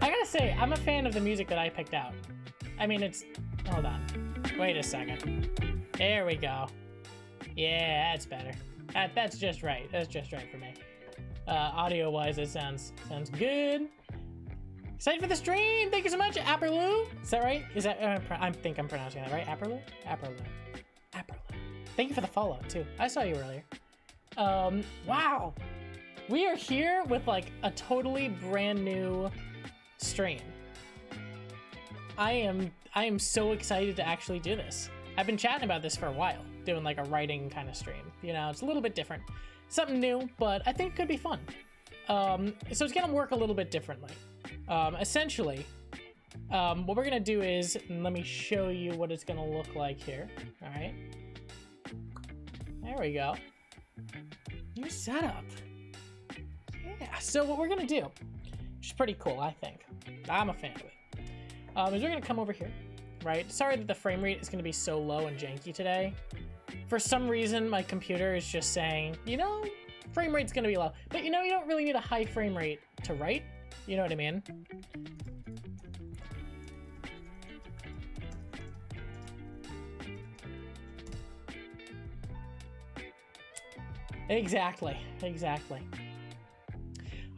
I gotta say, I'm a fan of the music that I picked out. I mean, it's... Hold on. Wait a second. There we go. Yeah, that's better. That's just right. That's just right for me. Audio-wise, it sounds good. Excited for the stream! Thank you so much, Apperloo! Is that right? Is that... I think I'm pronouncing that right. Apperloo? Apperloo. Apperloo. Thank you for the follow, too. I saw you earlier. Wow! We are here with, like, a totally brand new stream. I am so excited to actually do this. I've been chatting about this for a while, doing, like, a writing kind of stream. You know, it's a little bit different. Something new, but I think it could be fun. So it's gonna work a little bit differently. Essentially, what we're gonna do is, let me show you what it's gonna look like here. All right. There we go. New setup. Yeah, so what we're gonna do, which is pretty cool, I think. I'm a fan of it. Is we're gonna come over here, right? Sorry that the frame rate is gonna be so low and janky today. For some reason, my computer is just saying, you know, frame rate's gonna be low. But you know, you don't really need a high frame rate to write. You know what I mean? Exactly.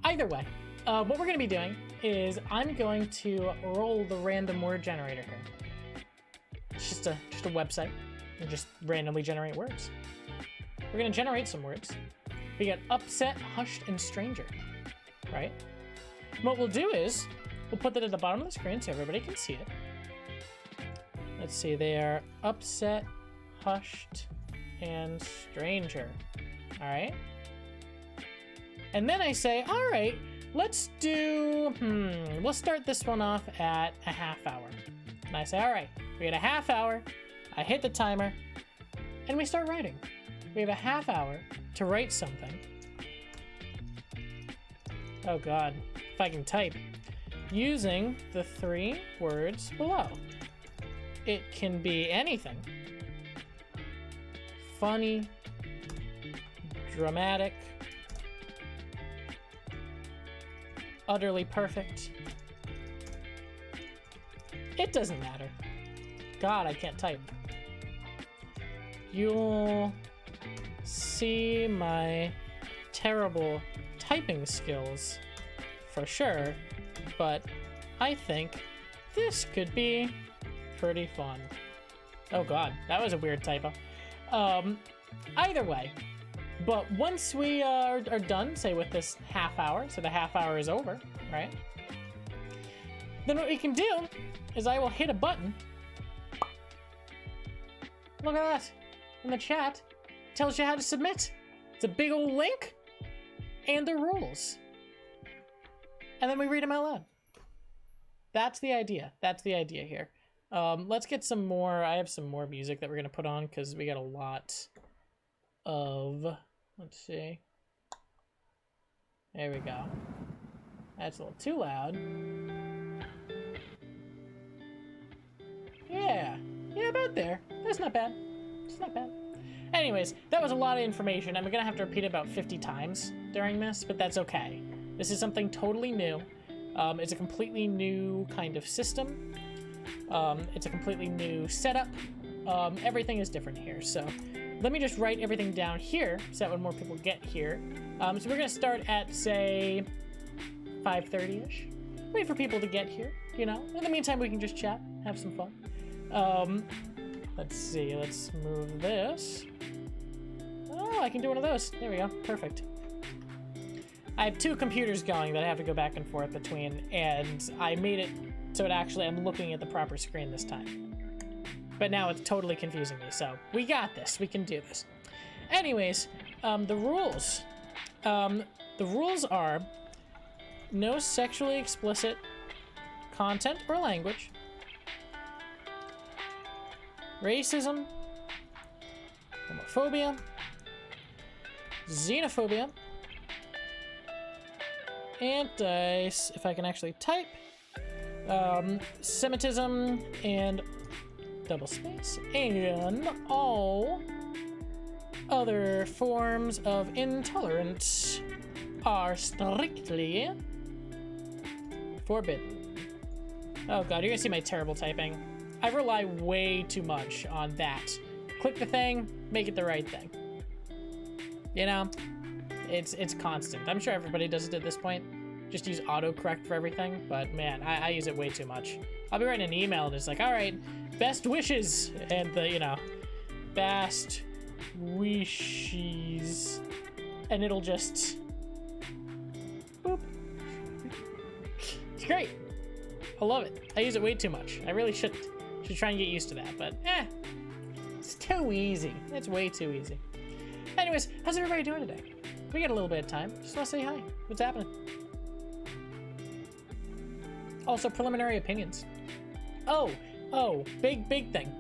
Either way, what we're going to be doing is I'm going to roll the random word generator here. It's just a website and just randomly generate words. We're going to generate some words. We got upset, hushed, and stranger, right? And what we'll do is we'll put that at the bottom of the screen so everybody can see it. Let's see, they are upset, hushed, and stranger. All right. And then I say, all right, let's do, we'll start this one off at a half hour. And I say, all right, we got a half hour. I hit the timer and we start writing. We have a half hour to write something. Oh God, if I can type. Using the 3 words below. It can be anything. Funny, dramatic, utterly perfect. It doesn't matter. God, I can't type. You'll see my terrible typing skills for sure, but I think this could be pretty fun. Oh God, that was a weird typo. Either way, but once we are done, say with this half hour, so the half hour is over, right? Then what we can do is I will hit a button. Look at that. In the chat, tells you how to submit. It's a big old link and the rules. And then we read them out loud. That's the idea. That's the idea here. Let's get some more. I have some more music that we're going to put on because we got a lot of... Let's see. There we go. That's a little too loud. Yeah, about there. That's not bad. It's not bad. Anyways, that was a lot of information. I'm gonna have to repeat it about 50 times during this, but that's okay. This is something totally new. It's a completely new kind of system. It's a completely new setup. Everything is different here, so let me just write everything down here so that when more people get here. So we're gonna start at, say, 5:30-ish. Wait for people to get here, you know? In the meantime, we can just chat, have some fun. Let's see, let's move this. Oh, I can do one of those. There we go, perfect. I have 2 computers going that I have to go back and forth between, and I made it so it actually, I'm looking at the proper screen this time. But now it's totally confusing me, so we got this. We can do this. Anyways, the rules. The rules are no sexually explicit content or language, racism, homophobia, xenophobia, if I can actually type, Semitism and double space, and all other forms of intolerance are strictly Forbidden. Oh god, you're gonna see my terrible typing. I rely way too much on that. Click the thing, make it the right thing. You know? It's constant. I'm sure everybody does it at this point. Just use autocorrect for everything, but man, I use it way too much. I'll be writing an email and it's like, all right, best wishes, and the, you know, best wishes, and it'll just, boop. It's great. I love it. I use it way too much. I really should try and get used to that, but it's too easy. It's way too easy. Anyways, how's everybody doing today? We got a little bit of time. Just want to say hi. What's happening? Also, preliminary opinions. Oh, big thing.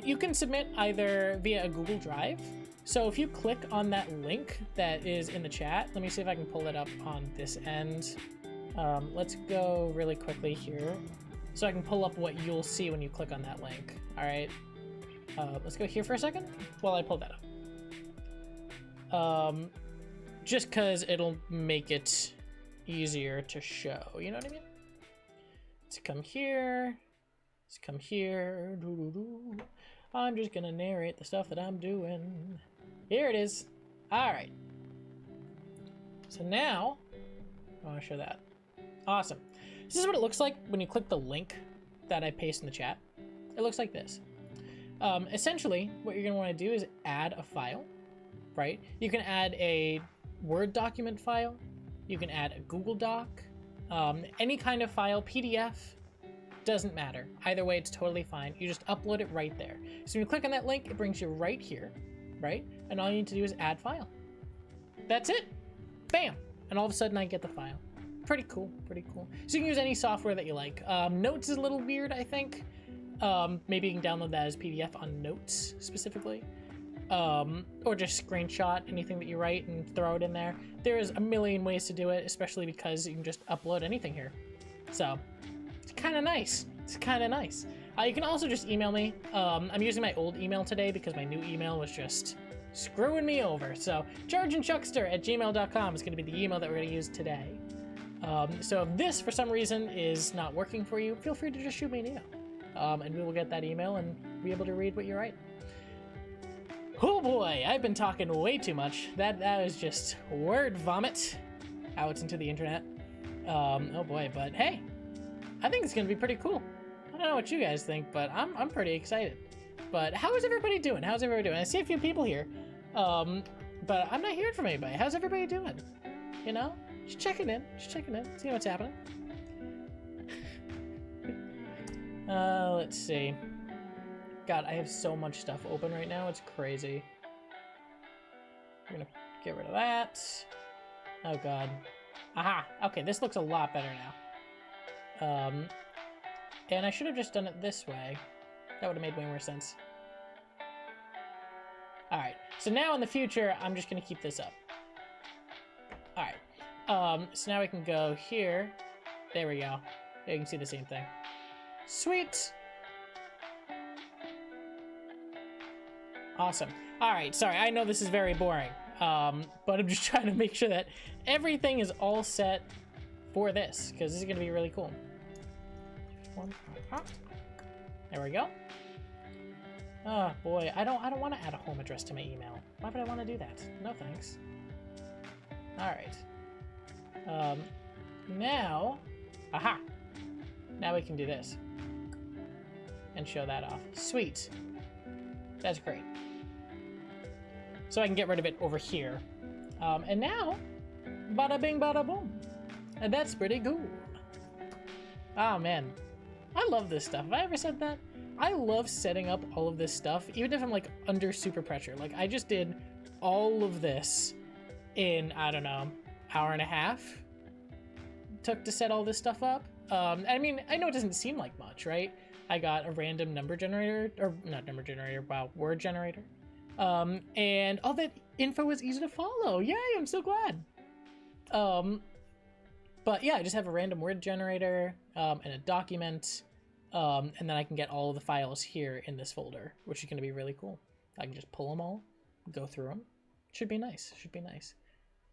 You can submit either via a Google Drive. So if you click on that link that is in the chat, let me see if I can pull it up on this end. Let's go really quickly here so I can pull up what you'll see when you click on that link. All right. Let's go here for a second while I pull that up. Just because it'll make it easier to show, you know what I mean? Let's come here. Let's come here. I'm just gonna narrate the stuff that I'm doing. Here it is. All right. So now, I want to show that. Awesome. This is what it looks like when you click the link that I paste in the chat. It looks like this. Essentially, what you're gonna want to do is add a file, right? You can add a Word document file. You can add a Google Doc, any kind of file, PDF, doesn't matter. Either way, it's totally fine. You just upload it right there. So when you click on that link, it brings you right here, right? And all you need to do is add file. That's it. Bam. And all of a sudden I get the file. Pretty cool, pretty cool. So you can use any software that you like. Notes is a little weird, I think. Maybe you can download that as PDF on Notes specifically. Or just screenshot anything that you write and throw it in there. There's a million ways to do it, especially because you can just upload anything here. So it's kind of nice. It's kind of nice. You can also just email me. I'm using my old email today because my new email was just screwing me over. So chargeandchuckster@gmail.com is going to be the email that we're going to use today. So if this, for some reason, is not working for you, feel free to just shoot me an email. And we will get that email and be able to read what you write. Oh boy, I've been talking way too much. That was just word vomit out into the internet. Oh boy, but hey, I think it's gonna be pretty cool. I don't know what you guys think, but I'm pretty excited. But how is everybody doing? How's everybody doing? I see a few people here, but I'm not hearing from anybody. How's everybody doing? You know, just checking in, seeing what's happening. Let's see. God, I have so much stuff open right now. It's crazy. We're gonna get rid of that. Oh God. Aha. Okay, this looks a lot better now. And I should have just done it this way. That would have made way more sense. All right. So now in the future, I'm just gonna keep this up. All right. So now we can go here. There we go. There you can see the same thing. Sweet. Awesome. All right, sorry, I know this is very boring, but I'm just trying to make sure that everything is all set for this, because this is going to be really cool. There we go. Oh boy, I don't want to add a home address to my email. Why would I want to do that? No thanks. All right. Now, aha. Now we can do this and show that off. Sweet. That's great. So I can get rid of it over here. And now, bada bing, bada boom. And that's pretty cool. Oh man, I love this stuff. Have I ever said that? I love setting up all of this stuff, even if I'm like under super pressure. Like I just did all of this in, I don't know, hour and a half. Took to set all this stuff up. I mean, I know it doesn't seem like much, right? I got a random number generator, or not number generator, wow, word generator. And all that info was easy to follow. Yay, I'm so glad. But yeah, I just have a random word generator, and a document, and then I can get all of the files here in this folder, which is gonna be really cool. I can just pull them all, go through them. Should be nice, should be nice.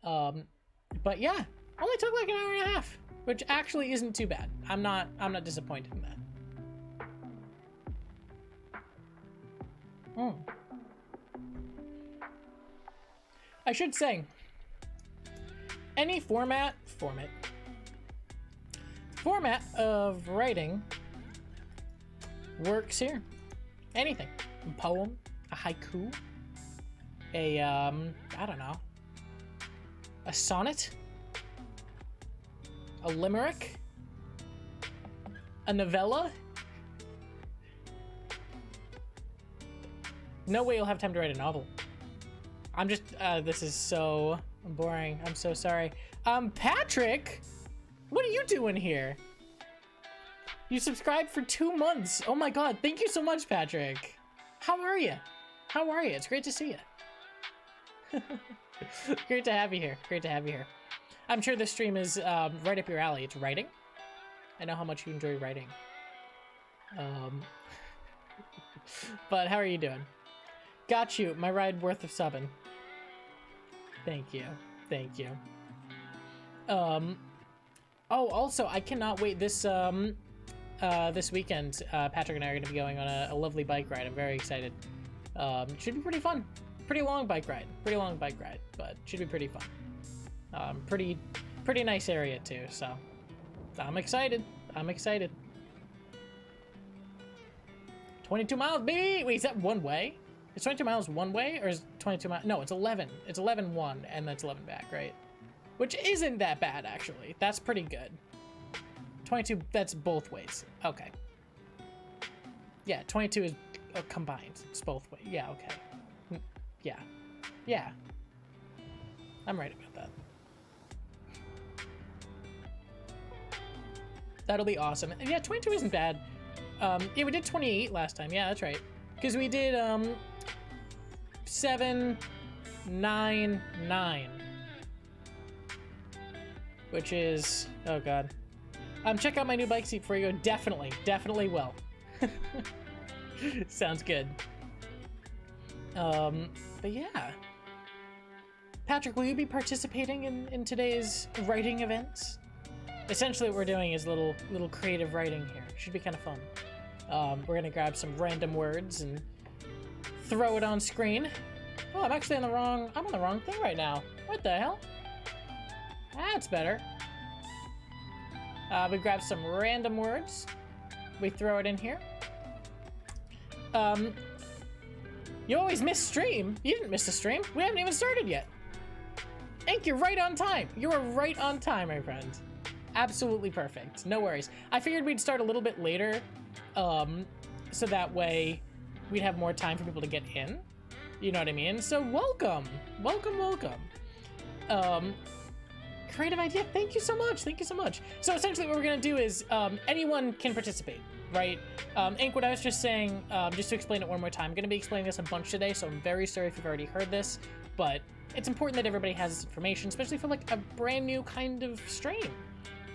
But yeah, only took like an hour and a half. which actually isn't too bad. I'm not disappointed in that. I should say, any format of writing works here. Anything. A poem, a haiku, I don't know, a sonnet, a limerick, a novella. No way you'll have time to write a novel. I'm just, this is so boring. I'm so sorry. Patrick, what are you doing here? You subscribed for 2 months. Oh my God, thank you so much, Patrick. How are you? How are you? It's great to see you. Great to have you here. Great to have you here. I'm sure this stream is right up your alley. It's writing. I know how much you enjoy writing. But how are you doing? Got you. My ride worth of subbing. Thank you. Thank you. Oh, also, I cannot wait. This weekend, Patrick and I are going to be going on a lovely bike ride. I'm very excited. Should be pretty fun. Pretty long bike ride. But should be pretty fun. Pretty nice area too, so I'm excited. 22 miles, baby! Wait, is that one way? Is 22 miles one way, or is 22 miles? No, it's 11. It's 11 one, and that's 11 back, right? Which isn't that bad, actually. That's pretty good. 22, that's both ways. Okay. Yeah, 22 is combined. It's both ways. Yeah, okay. Yeah. Yeah. I'm right about that. That'll be awesome. And yeah, 22 isn't bad. Yeah, we did 28 last time. Yeah, that's right. Because we did, 7, 9, 9. Which is, oh God. Check out my new bike seat before you go. Definitely will. Sounds good. But yeah. Patrick, will you be participating in today's writing events? Essentially what we're doing is little creative writing here. Should be kind of fun. We're gonna grab some random words and throw it on screen. Oh, I'm actually on the wrong thing right now. What the hell? That's better. We grab some random words. We throw it in here. You always miss stream. You didn't miss the stream. We haven't even started yet. Ink, you're right on time. You are right on time, my friend. Absolutely perfect. No worries. I figured we'd start a little bit later, so that way we'd have more time for people to get in. You know what I mean? So welcome. Creative idea. Thank you so much. So essentially what we're going to do is anyone can participate, right? Ink, what I was just saying, just to explain it one more time, I'm going to be explaining this a bunch today, so I'm very sorry if you've already heard this, but it's important that everybody has this information, especially for like a brand new kind of stream.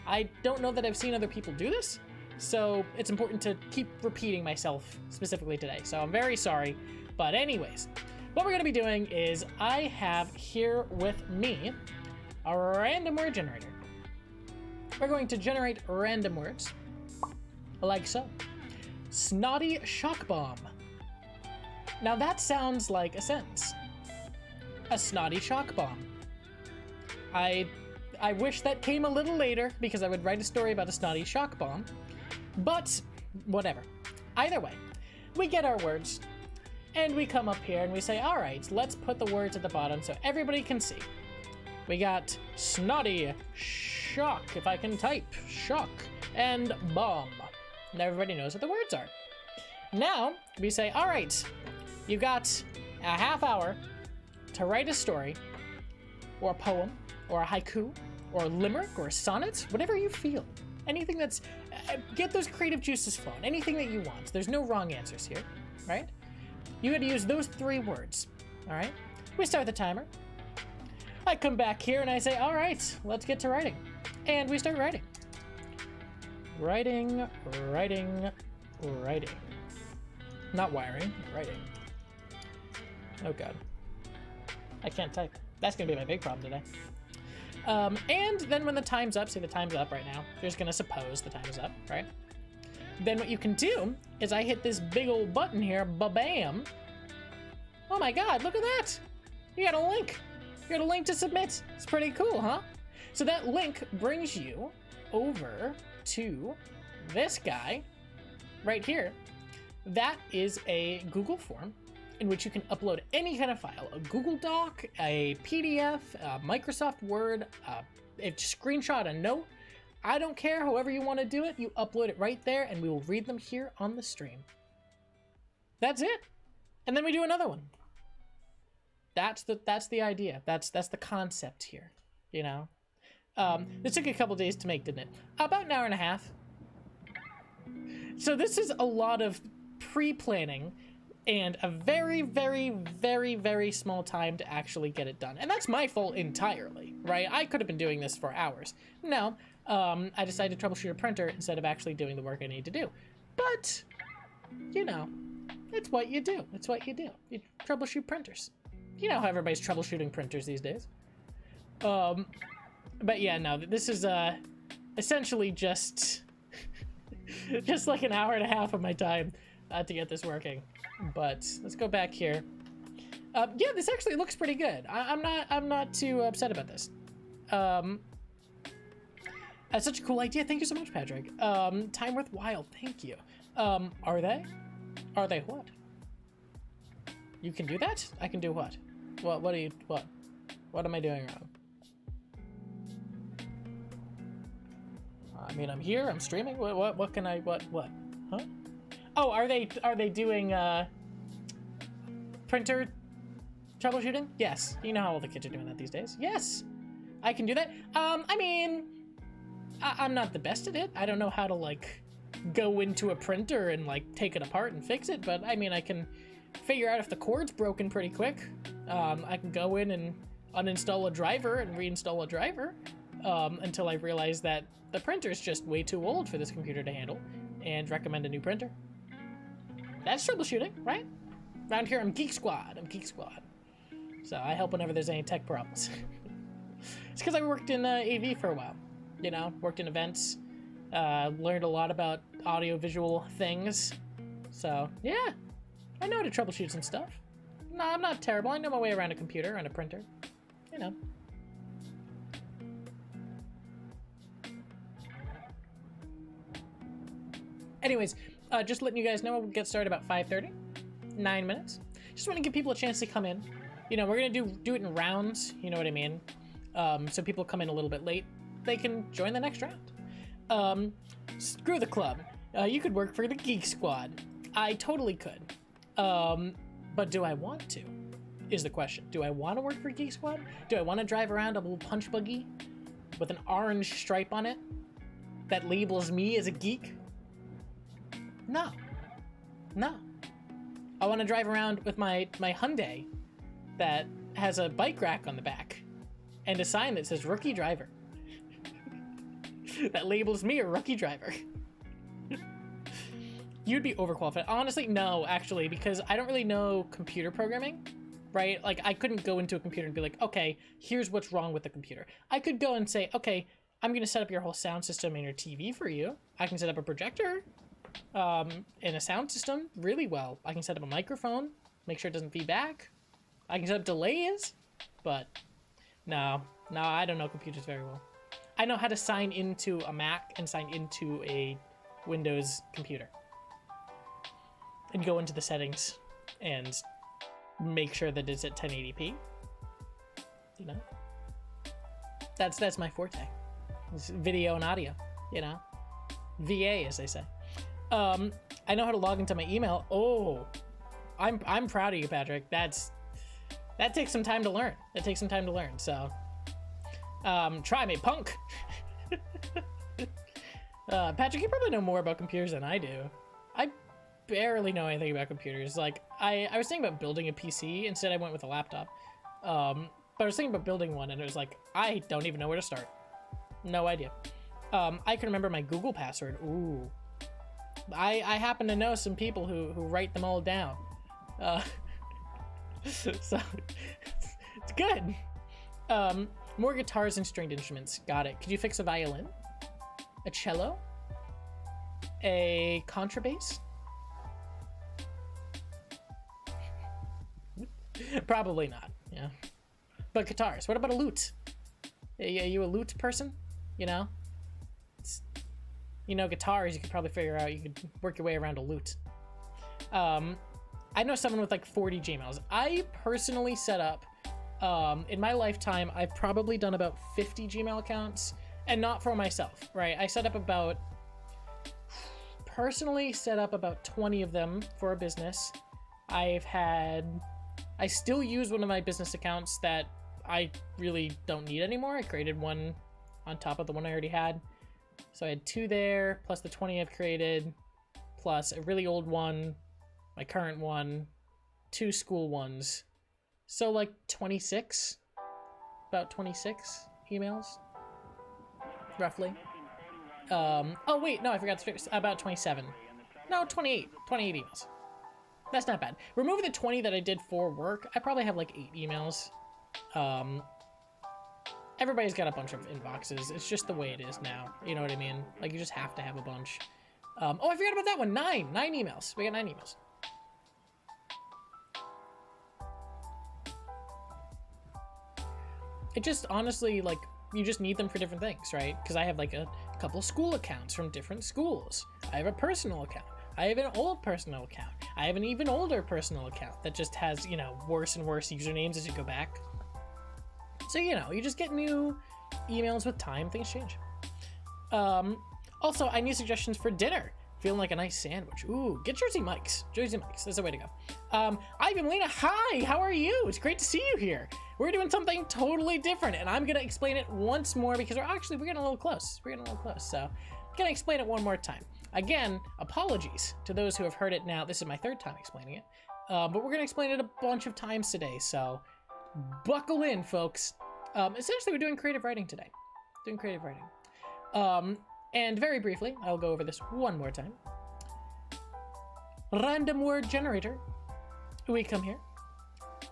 I don't know that I've seen other people do this, so it's important to keep repeating myself specifically today. So I'm very sorry, but anyways, what we're going to be doing is I have here with me a random word generator. We're going to generate random words, like so. Snotty shock bomb. Now that sounds like a sentence. A snotty shock bomb. I wish that came a little later because I would write a story about a snotty shock bomb, but whatever. Either way, we get our words and we come up here and we say, all right, let's put the words at the bottom so everybody can see. We got snotty, shock, if I can type, shock, and bomb. And everybody knows what the words are. Now, we say, all right, you got a half hour to write a story, or a poem, or a haiku, or a limerick, or a sonnet, whatever you feel. Anything that's, get those creative juices flowing, anything that you want. There's no wrong answers here, right? You had to use those 3 words, all right? We start the timer. I come back here and I say, all right, let's get to writing. And we start writing. Writing. Not wiring, writing. Oh God. I can't type. That's gonna be my big problem today. And then when the time's up, say the time's up right now, you're just gonna suppose the time is up, right? Then what you can do is I hit this big old button here, ba-bam. Oh my God, look at that. You got a link. You got a link to submit. It's pretty cool, huh? So that link brings you over to this guy right here. That is a Google form in which you can upload any kind of file, a Google Doc, a PDF, a Microsoft Word, a screenshot, a note. I don't care, however you want to do it, you upload it right there and we will read them here on the stream. That's it. And then we do another one. That's the idea. That's the concept here, you know? This took a couple days to make, didn't it? About an hour and a half. So this is a lot of pre-planning and a very, very, very, very small time to actually get it done. And that's my fault entirely, right? I could have been doing this for hours. No, I decided to troubleshoot a printer instead of actually doing the work I need to do. But, you know, it's what you do. It's what you do. You troubleshoot printers. You know how everybody's troubleshooting printers these days. But yeah, no, this is essentially just like an hour and a half of my time to get this working. But let's go back here. Yeah, this actually looks pretty good. I'm not too upset about this. That's such a cool idea. Thank you so much, Patrick. Time worthwhile. Thank you. Are they? Are they what? You can do that? I can do what? What are you, what? What am I doing wrong? I mean, I'm here, I'm streaming. What can I, what? Huh? Oh, are they doing, printer troubleshooting? Yes. You know how all the kids are doing that these days. Yes. I can do that. I mean, I'm not the best at it. I don't know how to, like, go into a printer and, like, take it apart and fix it, but I mean, I can figure out if the cord's broken pretty quick. I can go in and uninstall a driver and reinstall a driver until I realize that the printer's just way too old for this computer to handle and recommend a new printer. That's troubleshooting, right? Around here, I'm Geek Squad. So I help whenever there's any tech problems. It's because I worked in AV for a while. You know, worked in events, learned a lot about audio-visual things. So, yeah, I know how to troubleshoot some stuff. No, I'm not terrible. I know my way around a computer and a printer. You know. Anyways, just letting you guys know, we'll get started about 5:30. 9 minutes. Just want to give people a chance to come in. You know, we're gonna do it in rounds. You know what I mean? So people come in a little bit late, they can join the next round. Screw the club. You could work for the Geek Squad. I totally could. But do I want to? Is the question. Do I want to work for Geek Squad? Do I want to drive around a little punch buggy with an orange stripe on it that labels me as a geek? No. No. I want to drive around with my Hyundai that has a bike rack on the back and a sign that says rookie driver. That labels me a rookie driver. You'd be overqualified. Honestly, no, actually, because I don't really know computer programming, right? Like, I couldn't go into a computer and be like, okay, here's what's wrong with the computer. I could go and say, okay, I'm going to set up your whole sound system and your TV for you. I can set up a projector and a sound system really well. I can set up a microphone, make sure it doesn't feedback. I can set up delays, but no, I don't know computers very well. I know how to sign into a Mac and sign into a Windows computer. And go into the settings and make sure that it's at 1080p. You know? That's my forte. It's video and audio, you know? VA, as they say. I know how to log into my email. Oh, I'm proud of you, Patrick. That takes some time to learn. So, try me, punk. Patrick, you probably know more about computers than I do. I barely know anything about computers. Like, I was thinking about building a PC. Instead, I went with a laptop. But I was thinking about building one, and it was like, I don't even know where to start. No idea. I can remember my Google password. Ooh. I happen to know some people who write them all down. So, it's good. More guitars and stringed instruments. Got it. Could you fix a violin? A cello? A contrabass? Probably not, yeah. But guitars. What about a lute? Are you a lute person? You know? Guitars, you could probably figure out, you could work your way around a lute. I know someone with like 40 Gmails. I personally set up, in my lifetime, I've probably done about 50 Gmail accounts, and not for myself, right? I personally set up about 20 of them for a business. I still use one of my business accounts that I really don't need anymore. I created one on top of the one I already had. So I had 2 there, plus the 20 I've created, plus a really old one, my current one, 2 school ones. So like 26, about 26 emails, roughly. Oh wait, no, I forgot to fix, about 27. No, 28 emails. That's not bad. Removing the 20 that I did for work, I probably have like 8 emails. Everybody's got a bunch of inboxes. It's just the way it is now. You know what I mean? Like, you just have to have a bunch. Oh, I forgot about that one. 9 emails. We got 9 emails. It just, honestly, like, you just need them for different things, right? Because I have, like, a couple school accounts from different schools. I have a personal account. I have an old personal account. I have an even older personal account that just has, worse and worse usernames as you go back. So, you just get new emails with time. Things change. Also, I need suggestions for dinner. Feeling like a nice sandwich. Ooh, get Jersey Mike's. Jersey Mike's. That's the way to go. Ivan Lena, hi! How are you? It's great to see you here. We're doing something totally different, and I'm going to explain it once more because we're getting a little close. So I'm going to explain it one more time. Again, apologies to those who have heard it now. This is my 3rd time explaining it. But we're going to explain it a bunch of times today, so buckle in, folks. Essentially, we're doing creative writing today. And very briefly, I'll go over this one more time. Random word generator. We come here.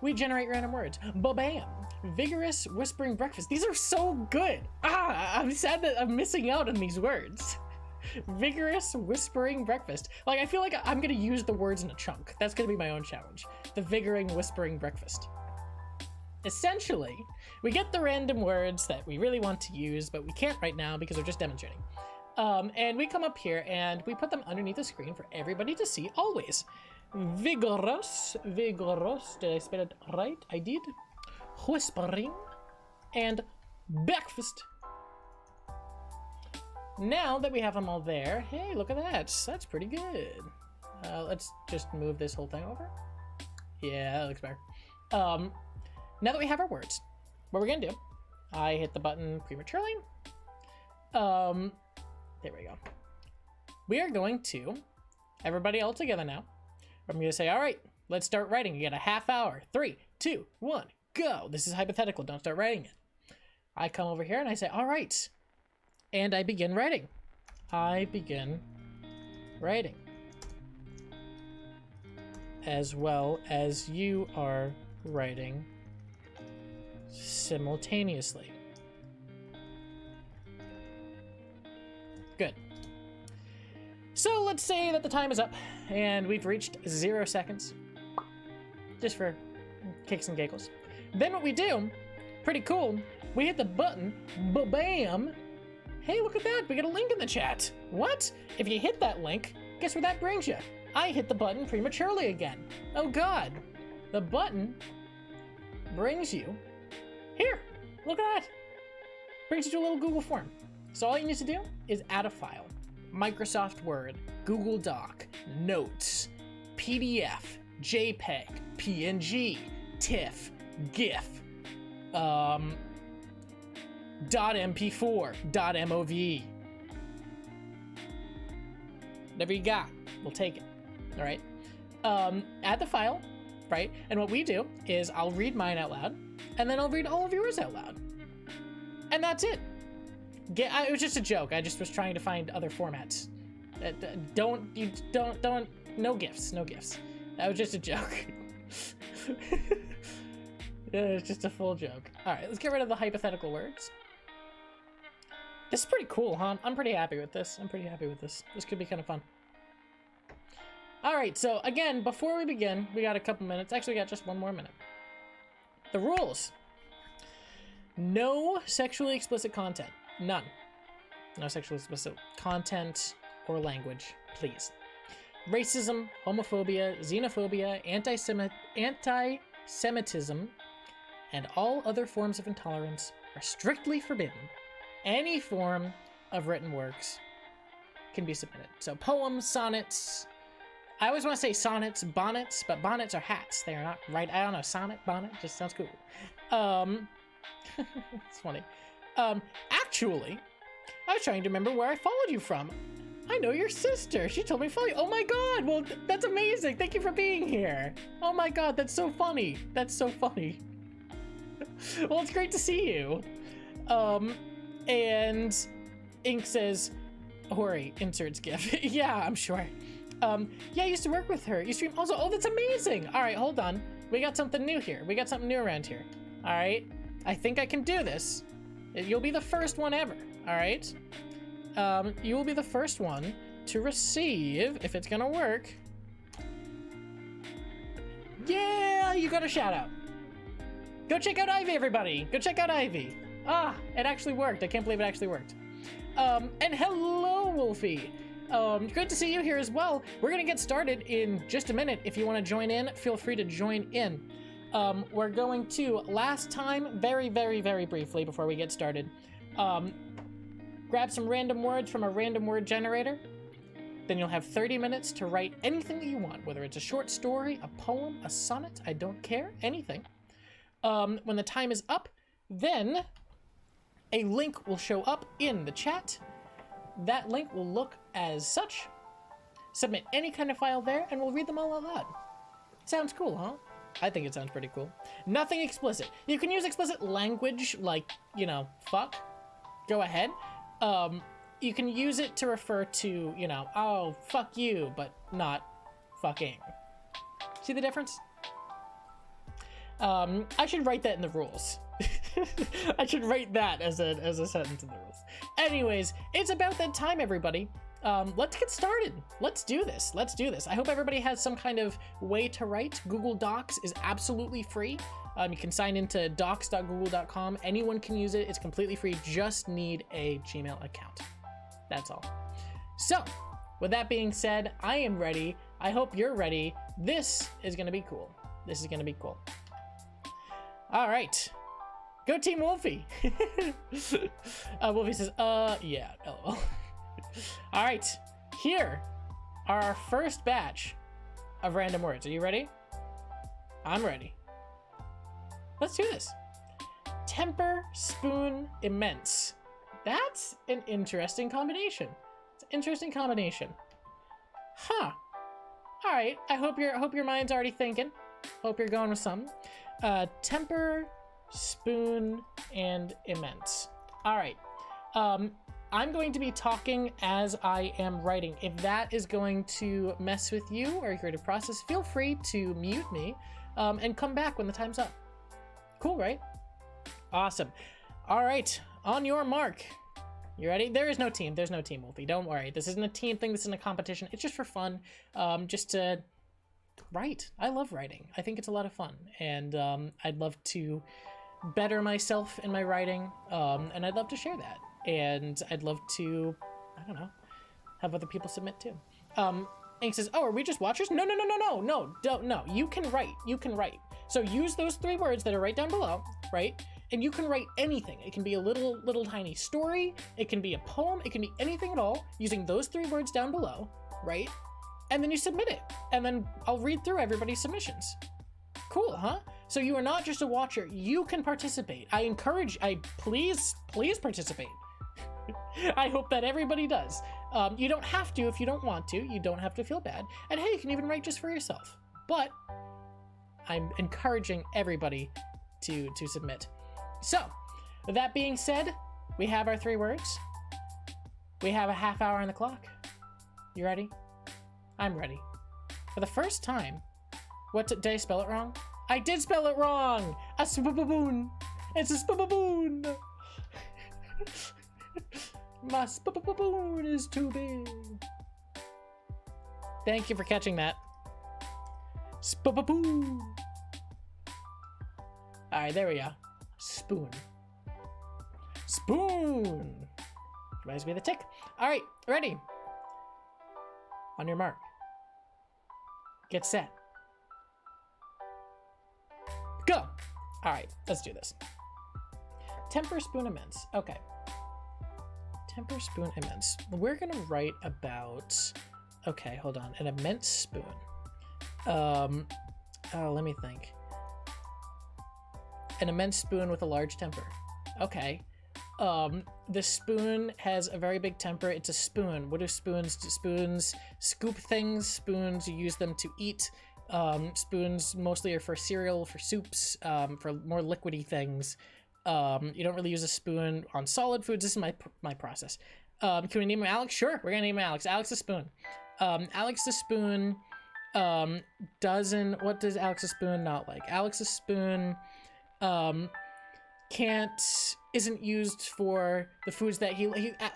We generate random words. Ba-bam. Vigorous whispering breakfast. These are so good. I'm sad that I'm missing out on these words. Vigorous whispering breakfast. Like, I feel like I'm gonna use the words in a chunk. That's gonna be my own challenge. The vigoring whispering breakfast. Essentially, we get the random words that we really want to use, but we can't right now because we're just demonstrating. And we come up here and we put them underneath the screen for everybody to see always. Vigorous, did I spell it right? I did. Whispering, and breakfast. Now that we have them all there, hey, look at that. That's pretty good. Let's just move this whole thing over. Yeah, that looks better. Now that we have our words, what we're gonna do, I hit the button prematurely. There we go. We are going to, everybody all together now, I'm gonna say, all right, let's start writing. You get a half hour. 3, 2, 1, go. This is hypothetical, don't start writing it. I come over here and I say, all right. And I begin writing. As well as you are writing simultaneously. Good. So let's say that the time is up and we've reached 0 seconds. Just for kicks and giggles. Then what we do, pretty cool, we hit the button, ba-bam. Hey, look at that, we got a link in the chat. What? If you hit that link, guess where that brings you? I hit the button prematurely again. Oh God. The button brings you here. Look at that. Brings you to a little Google form. So all you need to do is add a file. Microsoft Word, Google Doc, Notes, PDF, JPEG, PNG, TIFF, GIF, .mp4, .mov. Whatever you got, we'll take it. All right. Add the file, right? And what we do is I'll read mine out loud, and then I'll read all of yours out loud. And that's it. It was just a joke. I just was trying to find other formats. No gifts. That was just a joke. Yeah, it's just a full joke. All right, let's get rid of the hypothetical words. This is pretty cool, huh? I'm pretty happy with this. This could be kind of fun. All right, so again, before we begin, we got a couple minutes. Actually, we got just one more minute. The rules. No sexually explicit content. None. No sexually explicit content or language, please. Racism, homophobia, xenophobia, anti-Semitism, and all other forms of intolerance are strictly forbidden. Any form of written works can be submitted. So poems, sonnets. I always want to say sonnets, bonnets, but bonnets are hats. They are not right. I don't know. Sonnet, bonnet, just sounds cool. It's funny. Actually, I was trying to remember where I followed you from. I know your sister. She told me to follow you. Oh my god. Well, that's amazing. Thank you for being here. Oh my god, that's so funny. That's so funny. Well, it's great to see you. And Ink says, Hori, inserts GIF. Yeah, I'm sure. Yeah, I used to work with her. You stream also. Oh, that's amazing. All right, hold on. We got something new here. We got something new around here. All right. I think I can do this. You'll be the first one ever. All right. You will be the first one to receive, if it's gonna work. Yeah, you got a shout out. Go check out Ivy, everybody. Go check out Ivy. Ah, it actually worked. I can't believe it actually worked. And hello, Wolfie. Good to see you here as well. We're gonna get started in just a minute. If you want to join in, feel free to join in. We're going to, last time, very, very, very briefly before we get started, grab some random words from a random word generator. Then you'll have 30 minutes to write anything that you want, whether it's a short story, a poem, a sonnet, I don't care, anything. When the time is up, then a link will show up in the chat. That link will look as such. Submit any kind of file there, and we'll read them all out loud. Sounds cool, huh? I think it sounds pretty cool. Nothing explicit. You can use explicit language, like, you know, fuck. Go ahead. You can use it to refer to, you know, oh, fuck you, but not fucking. See the difference? I should write that in the rules. I should write that as a sentence in the rules. Anyways, it's about that time, everybody. Let's get started. Let's do this. Let's do this. I hope everybody has some kind of way to write. Google Docs is absolutely free. You can sign into docs.google.com. Anyone can use it. It's completely free. Just need a Gmail account. That's all. So, with that being said, I am ready. I hope you're ready. This is going to be cool. This is going to be cool. All right. Go Team Wolfie. Wolfie says, yeah, lol. All right, here are our first batch of random words. Are you ready? I'm ready. Let's do this. Temper, spoon, immense. That's an interesting combination. It's an interesting combination. Huh. All right, I hope your mind's already thinking. Hope you're going with something. Temper, spoon, and immense. All right. I'm going to be talking as I am writing. If that is going to mess with you or your creative process, feel free to mute me and come back when the time's up. Cool, right? Awesome. All right, on your mark. You ready? There is no team. There's no team, Wolfie. Don't worry. This isn't a team thing. This isn't a competition. It's just for fun. Just to write. I love writing. I think it's a lot of fun. And I'd love to better myself in my writing. And I'd love to share that. And I'd love to, I don't know, have other people submit too. Ink says, oh, are we just watchers? No, don't, no. You can write. So use those 3 words that are right down below, right? And you can write anything. It can be a little tiny story. It can be a poem. It can be anything at all using those 3 words down below, right? And then you submit it. And then I'll read through everybody's submissions. Cool, huh? So you are not just a watcher. You can participate. Please participate. I hope that everybody does. You don't have to if you don't want to. You don't have to feel bad. And hey, you can even write just for yourself. But I'm encouraging everybody to submit. So, with that being said, we have our 3 words. We have a half hour on the clock. You ready? I'm ready. For the first time, did I spell it wrong? I did spell it wrong. A spoon. It's a spoon. My spoon is too big. Thank you for catching that. Spoon. All right, there we go. Spoon. Spoon. Reminds me of the tick. All right, ready. On your mark. Get set. Go. All right, let's do this. Temper spoon immense. Okay. Temper spoon immense. We're gonna write about. Okay, hold on. An immense spoon. Oh, let me think. An immense spoon with a large temper. Okay. The spoon has a very big temper. It's a spoon. What do spoons do? Spoons scoop things. Spoons, you use them to eat. Spoons mostly are for cereal, for soups, for more liquidy things. You don't really use a spoon on solid foods. This is my process. Can we name him Alex? Sure, we're gonna name him Alex. Alex the Spoon. Alex the Spoon what does Alex the Spoon not like? Alex the Spoon isn't used for the foods that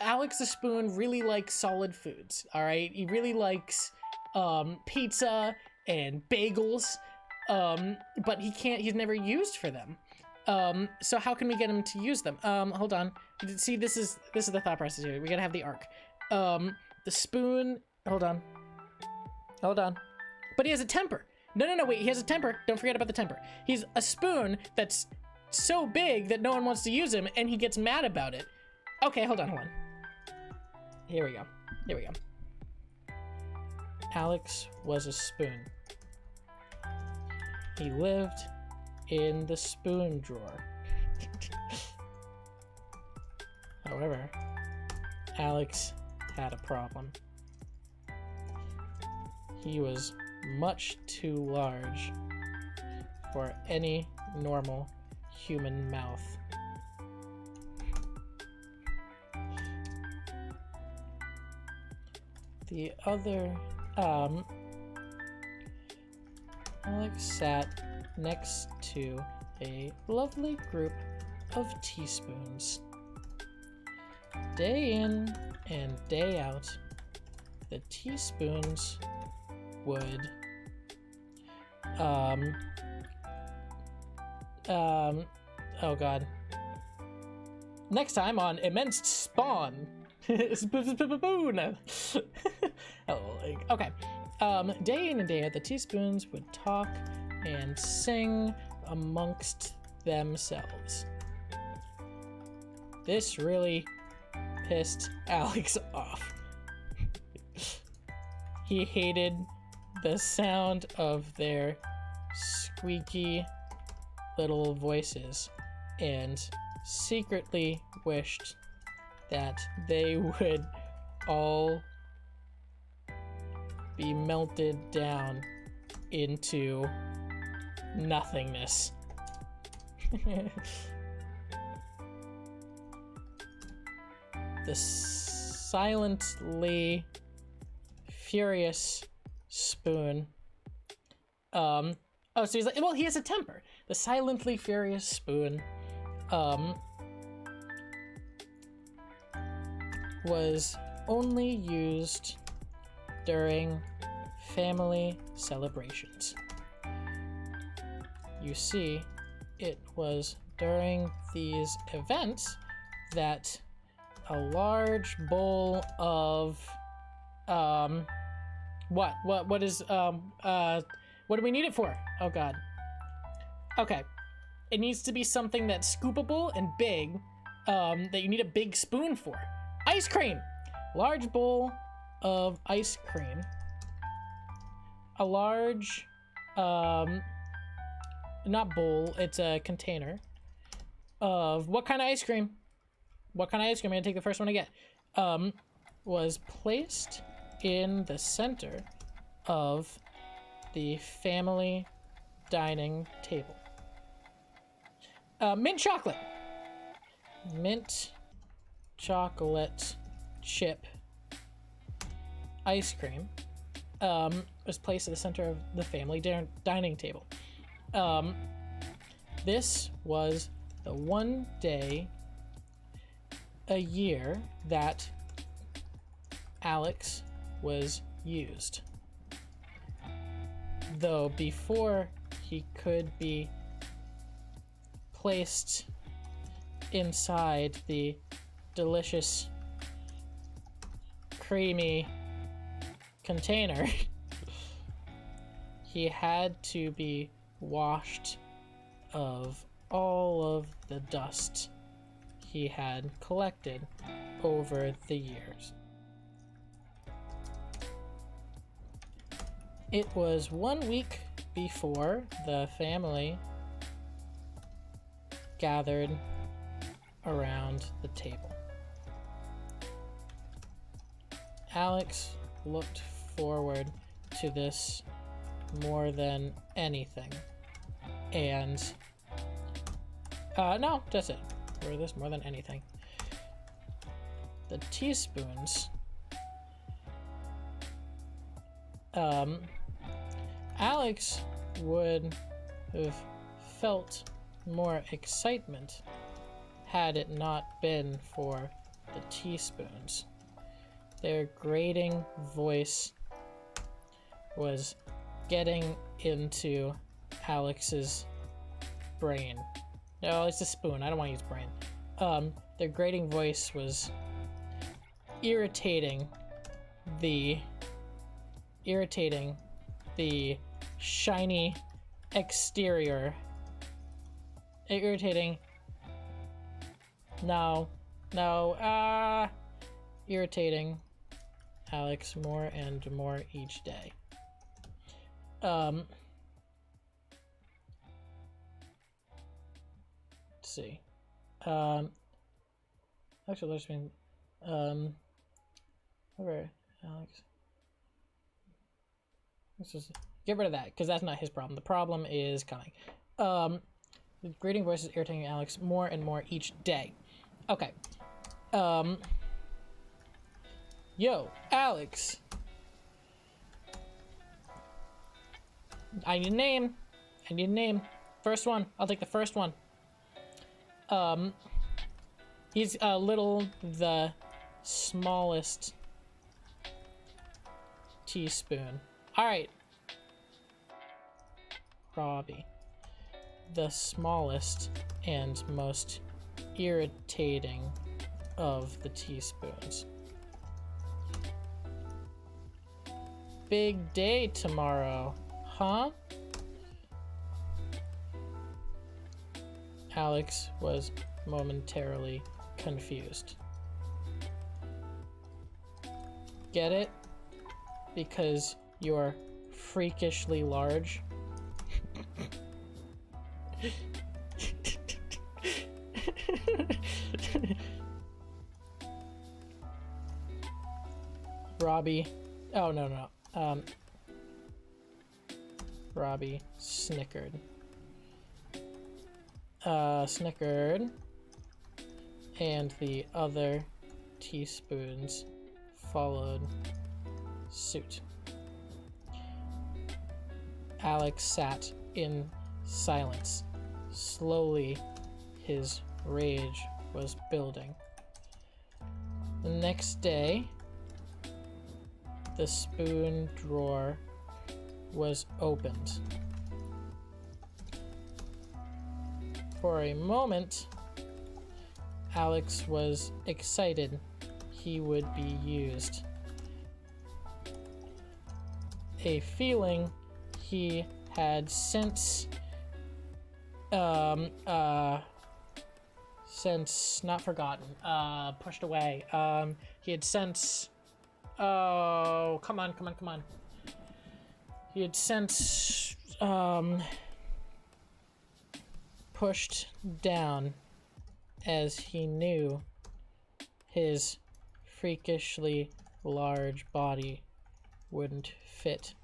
Alex the Spoon really likes solid foods, all right? He really likes pizza and bagels, but he's never used for them. So how can we get him to use them? Hold on. See, this is the thought process here. We gotta have the arc. The spoon, hold on. But he has a temper. No, wait, he has a temper. Don't forget about the temper. He's a spoon that's so big that no one wants to use him, and he gets mad about it. Okay, hold on. Here we go. Alex was a spoon. He lived in the spoon drawer. However, Alex had a problem. He was much too large for any normal human mouth. The other, Alex sat next to a lovely group of teaspoons. Day in and day out, the teaspoons would oh god. Next time on Immense Spawn. Spoon. Okay. Day in and day out, the teaspoons would talk and sing amongst themselves. This really pissed Alex off. He hated the sound of their squeaky little voices and secretly wished that they would all be melted down into nothingness. The silently furious spoon. So he's like, well, he has a temper. The silently furious spoon, was only used during family celebrations. You see, it was during these events that a large bowl of what do we need it for? Oh god. Okay. It needs to be something that's scoopable and big, that you need a big spoon for. Ice cream! Large bowl of ice cream. A large, not bowl, it's a container of what kind of ice cream? What kind of ice cream? I'm gonna take the first one I get. Was placed in the center of the family dining table. Mint chocolate. Mint chocolate chip ice cream was placed at the center of the family dining table. This was the one day a year that Alex was used. Though before he could be placed inside the delicious, creamy container, he had to be washed of all of the dust he had collected over the years. It was 1 week before the family gathered around the table. Alex looked forward to this more than anything. And, no, that's it. For this more than anything. The teaspoons. Alex would have felt more excitement had it not been for the teaspoons. Their grating voice was getting into Alex's brain. No, it's a spoon. I don't want to use brain. Their grating voice was irritating the shiny exterior. Irritating. Irritating Alex more and more each day. Let's see. Actually, let's mean. Over Alex. Let's just get rid of that because that's not his problem. The problem is coming. The grating voice is irritating Alex more and more each day. Okay. Yo, Alex. I need a name. I need a name. First one. I'll take the first one. He's the smallest teaspoon. All right. Robbie. The smallest and most irritating of the teaspoons. Big day tomorrow, huh? Alex was momentarily confused. Get it? Because you're freakishly large. Robbie. Oh, no. Robbie snickered. Snickered. And the other teaspoons followed suit. Alex sat in silence. Slowly, his rage was building. The next day, the spoon drawer was opened. For a moment, Alex was excited he would be used. A feeling he had since not forgotten, pushed away. He had since, oh, come on. He had since, pushed down as he knew his freakishly large body wouldn't fit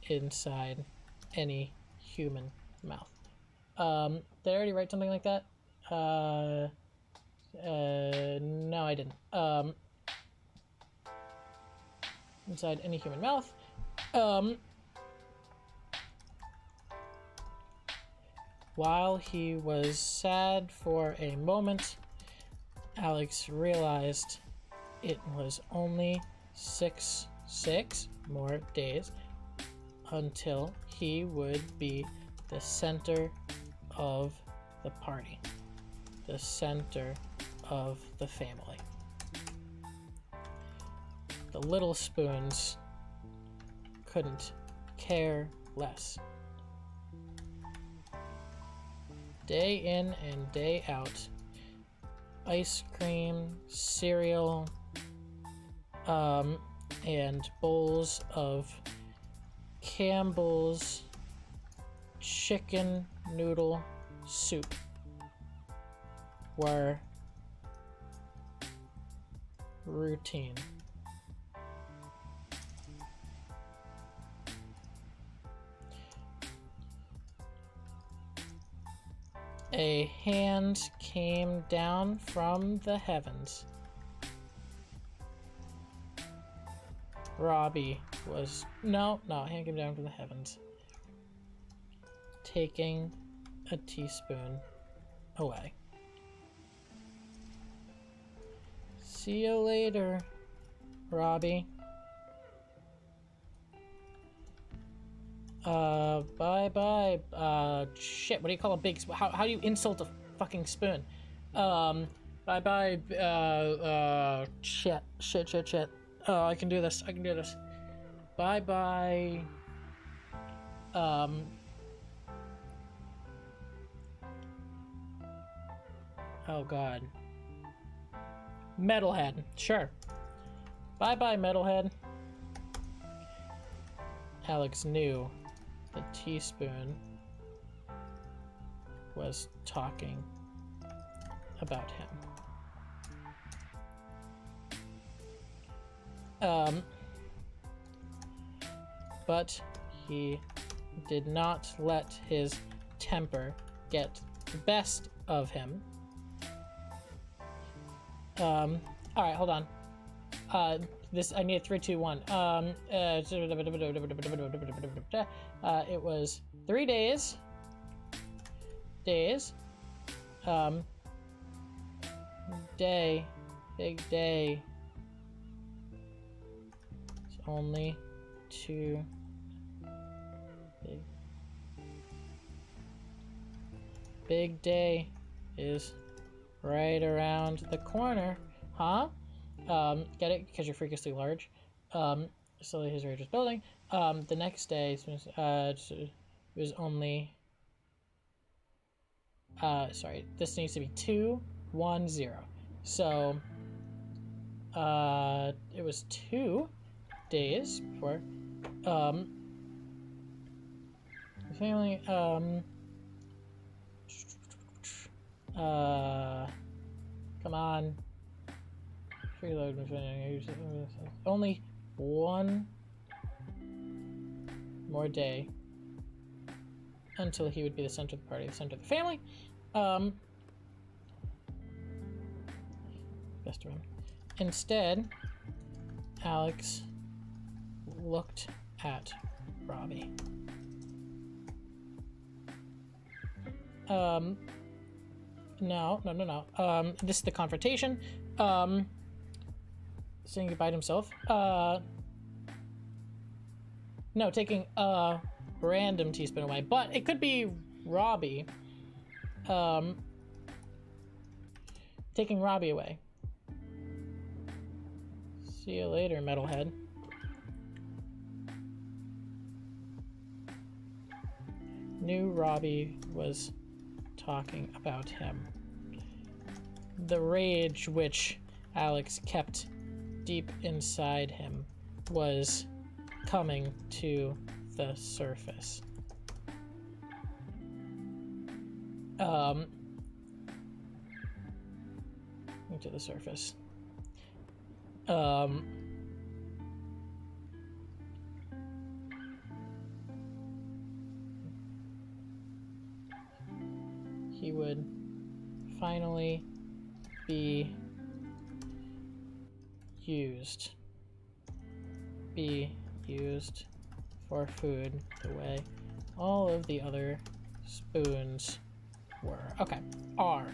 inside any human mouth. Did I already write something like that? No, I didn't. Inside any human mouth. While he was sad for a moment, Alex realized it was only six more days until he would be the center of the party, the center of the family. The Little Spoons couldn't care less. Day in and day out, ice cream, cereal, and bowls of Campbell's chicken noodle soup were routine. A hand came down from the heavens. Robbie was... No, hand came down from the heavens. Taking a teaspoon away. See you later, Robbie. Bye-bye. Shit, what do you call a big... How do you insult a fucking spoon? Bye-bye, shit. Oh, I can do this. Bye-bye. Oh, God. Metalhead. Sure. Bye-bye, Metalhead. Alex knew the teaspoon was talking about him. But he did not let his temper get the best of him. Alright, hold on. This, I need a 3, 2, 1. It was 3 days. Big day. It's only 2. Big day is right around the corner, huh? Get it? Because you're freakishly large. Slowly his rage was building. The next day, it was only... sorry, this needs to be 2, 1, 0. So, it was 2 days before, the family, come on. Freeload. Only 1 more day until he would be the center of the party, the center of the family. Best of him. Instead, Alex looked at Robbie. No. This is the confrontation. Saying goodbye to himself. No, taking a random teaspoon away, but it could be Robbie. Taking Robbie away. See you later, Metalhead. Knew Robbie was talking about him. The rage which Alex kept deep inside him was coming to the surface. To the surface. He would finally be used for food the way all of the other spoons were. Okay, are.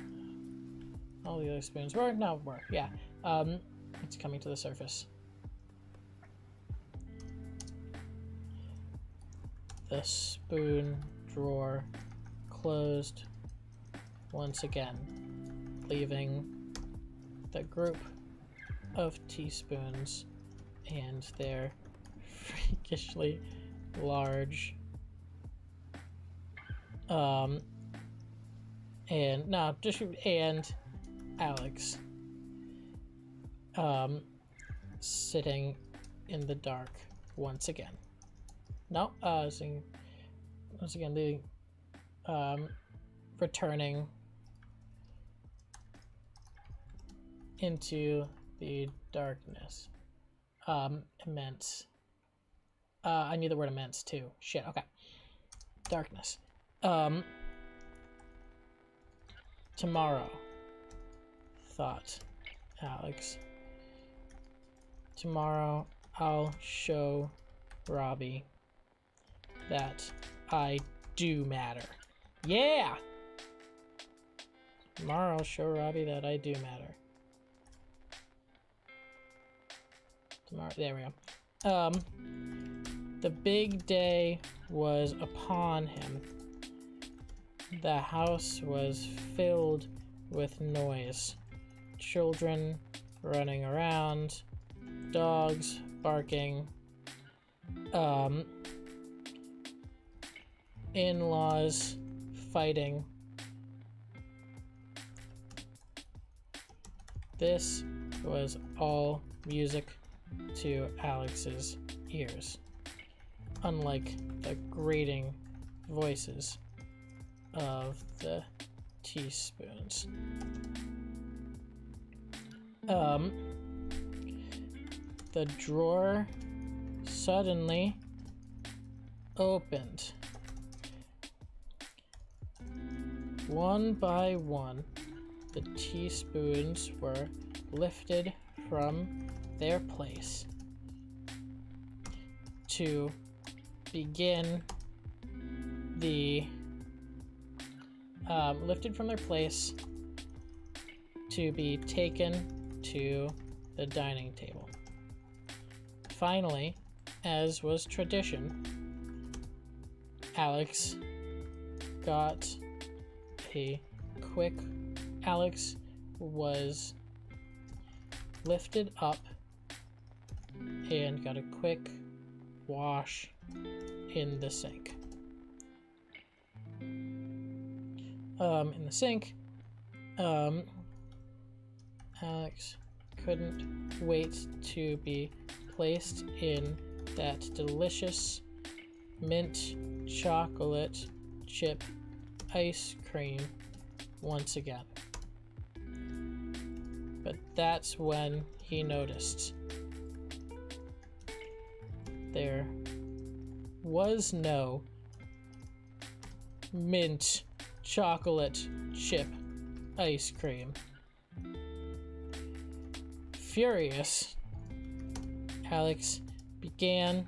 All the other spoons were? No, were, yeah. It's coming to the surface. The spoon drawer closed once again, leaving the group of teaspoons and their freakishly large and Alex sitting in the dark once again. No, once again the returning into the darkness. Immense. I need the word immense too. Shit, okay. Darkness. Tomorrow, thought Alex. Tomorrow I'll show Robbie that I do matter. Yeah! Tomorrow I'll show Robbie that I do matter. Tomorrow, there we go. The big day was upon him. The house was filled with noise. Children running around, dogs barking, in-laws fighting. This was all music to Alex's ears, unlike the grating voices of the teaspoons. The drawer suddenly opened. One by one, the teaspoons were lifted from their place to begin the lifted from their place to be taken to the dining table. Finally, as was tradition, Alex got a quick. Alex was lifted up and got a quick wash in the sink. In the sink, Alex couldn't wait to be placed in that delicious mint chocolate chip ice cream once again. But that's when he noticed there was no mint chocolate chip ice cream. Furious, Alex began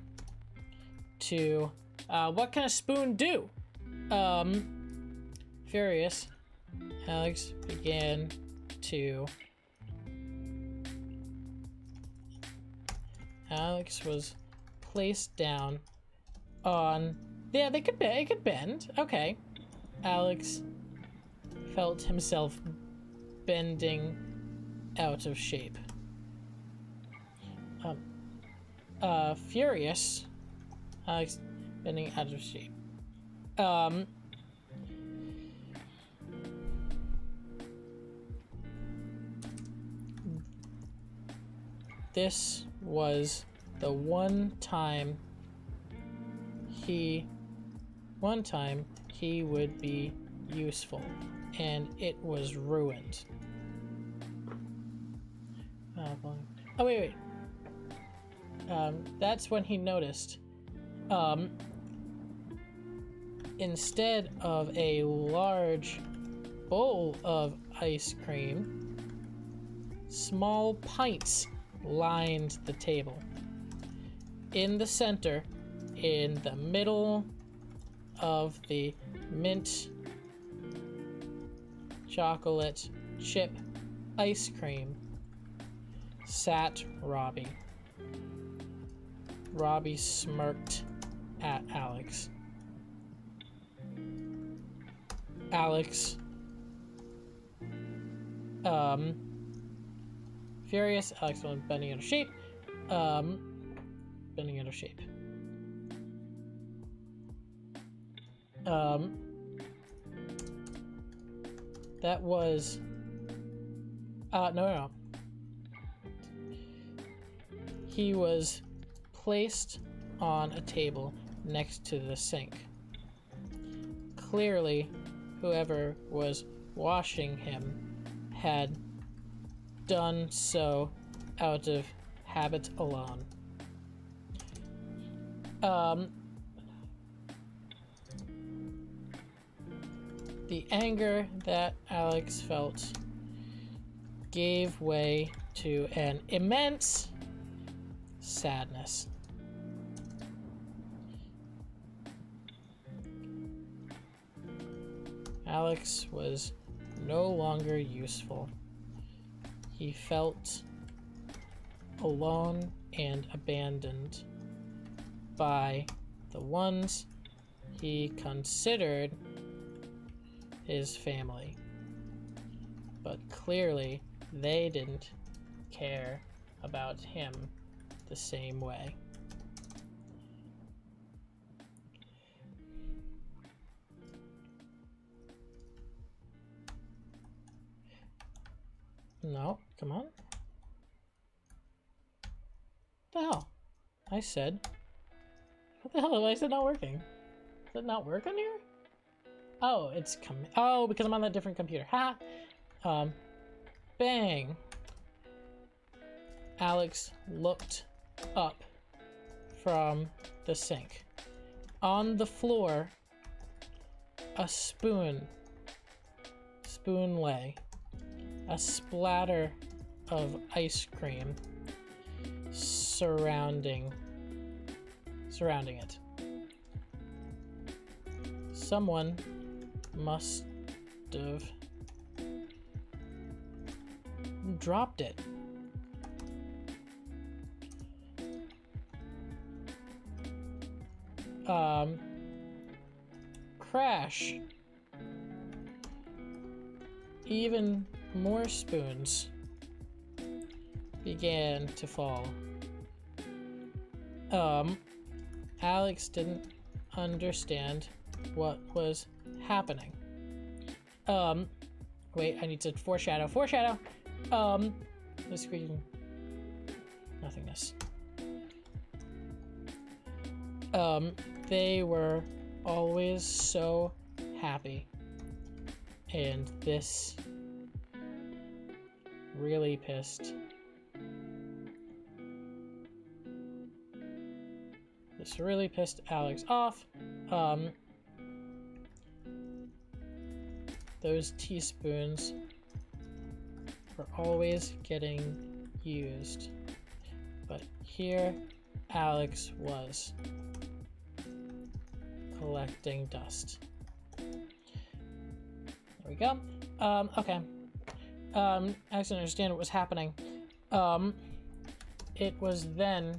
to what can a spoon do? Furious, Alex began to Alex was placed down on it could bend. Okay. Alex felt himself bending out of shape. Furious, Alex bending out of shape. This was the one time he would be useful, and it was ruined. Oh, wait. That's when he noticed, instead of a large bowl of ice cream, small pints lined the table. In the center, in the middle of the mint chocolate chip ice cream sat Robbie. Robbie smirked at Alex. Alex, furious, Alex went bending out of shape. Bending out of shape. That was, no. He was placed on a table next to the sink. Clearly, whoever was washing him had done so out of habit alone. The anger that Alex felt gave way to an immense sadness. Alex was no longer useful. He felt alone and abandoned by the ones he considered his family. But clearly, they didn't care about him the same way. No, come on. What the hell? I said. What the hell? Why is it not working? Does it not work on here? Oh, it's coming. Oh, because I'm on that different computer. Ha! Bang! Alex looked up from the sink. On the floor, a spoon lay. A splatter of ice cream surrounding it. Someone must have dropped it. Crash. Even more spoons began to fall. Alex didn't understand what was happening. Wait, I need to foreshadow. The screen. Nothingness. They were always so happy. And this really pissed. Alex off. Those teaspoons were always getting used. But here Alex was collecting dust. There we go. Okay. Alex didn't understand what was happening. It was then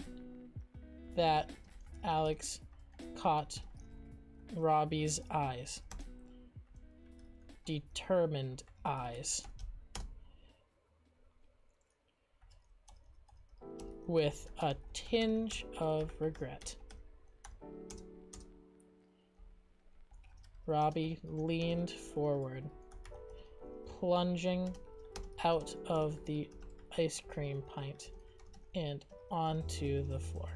that Alex caught Robbie's eyes. Determined eyes. With a tinge of regret. Robbie leaned forward, plunging out of the ice cream pint and onto the floor.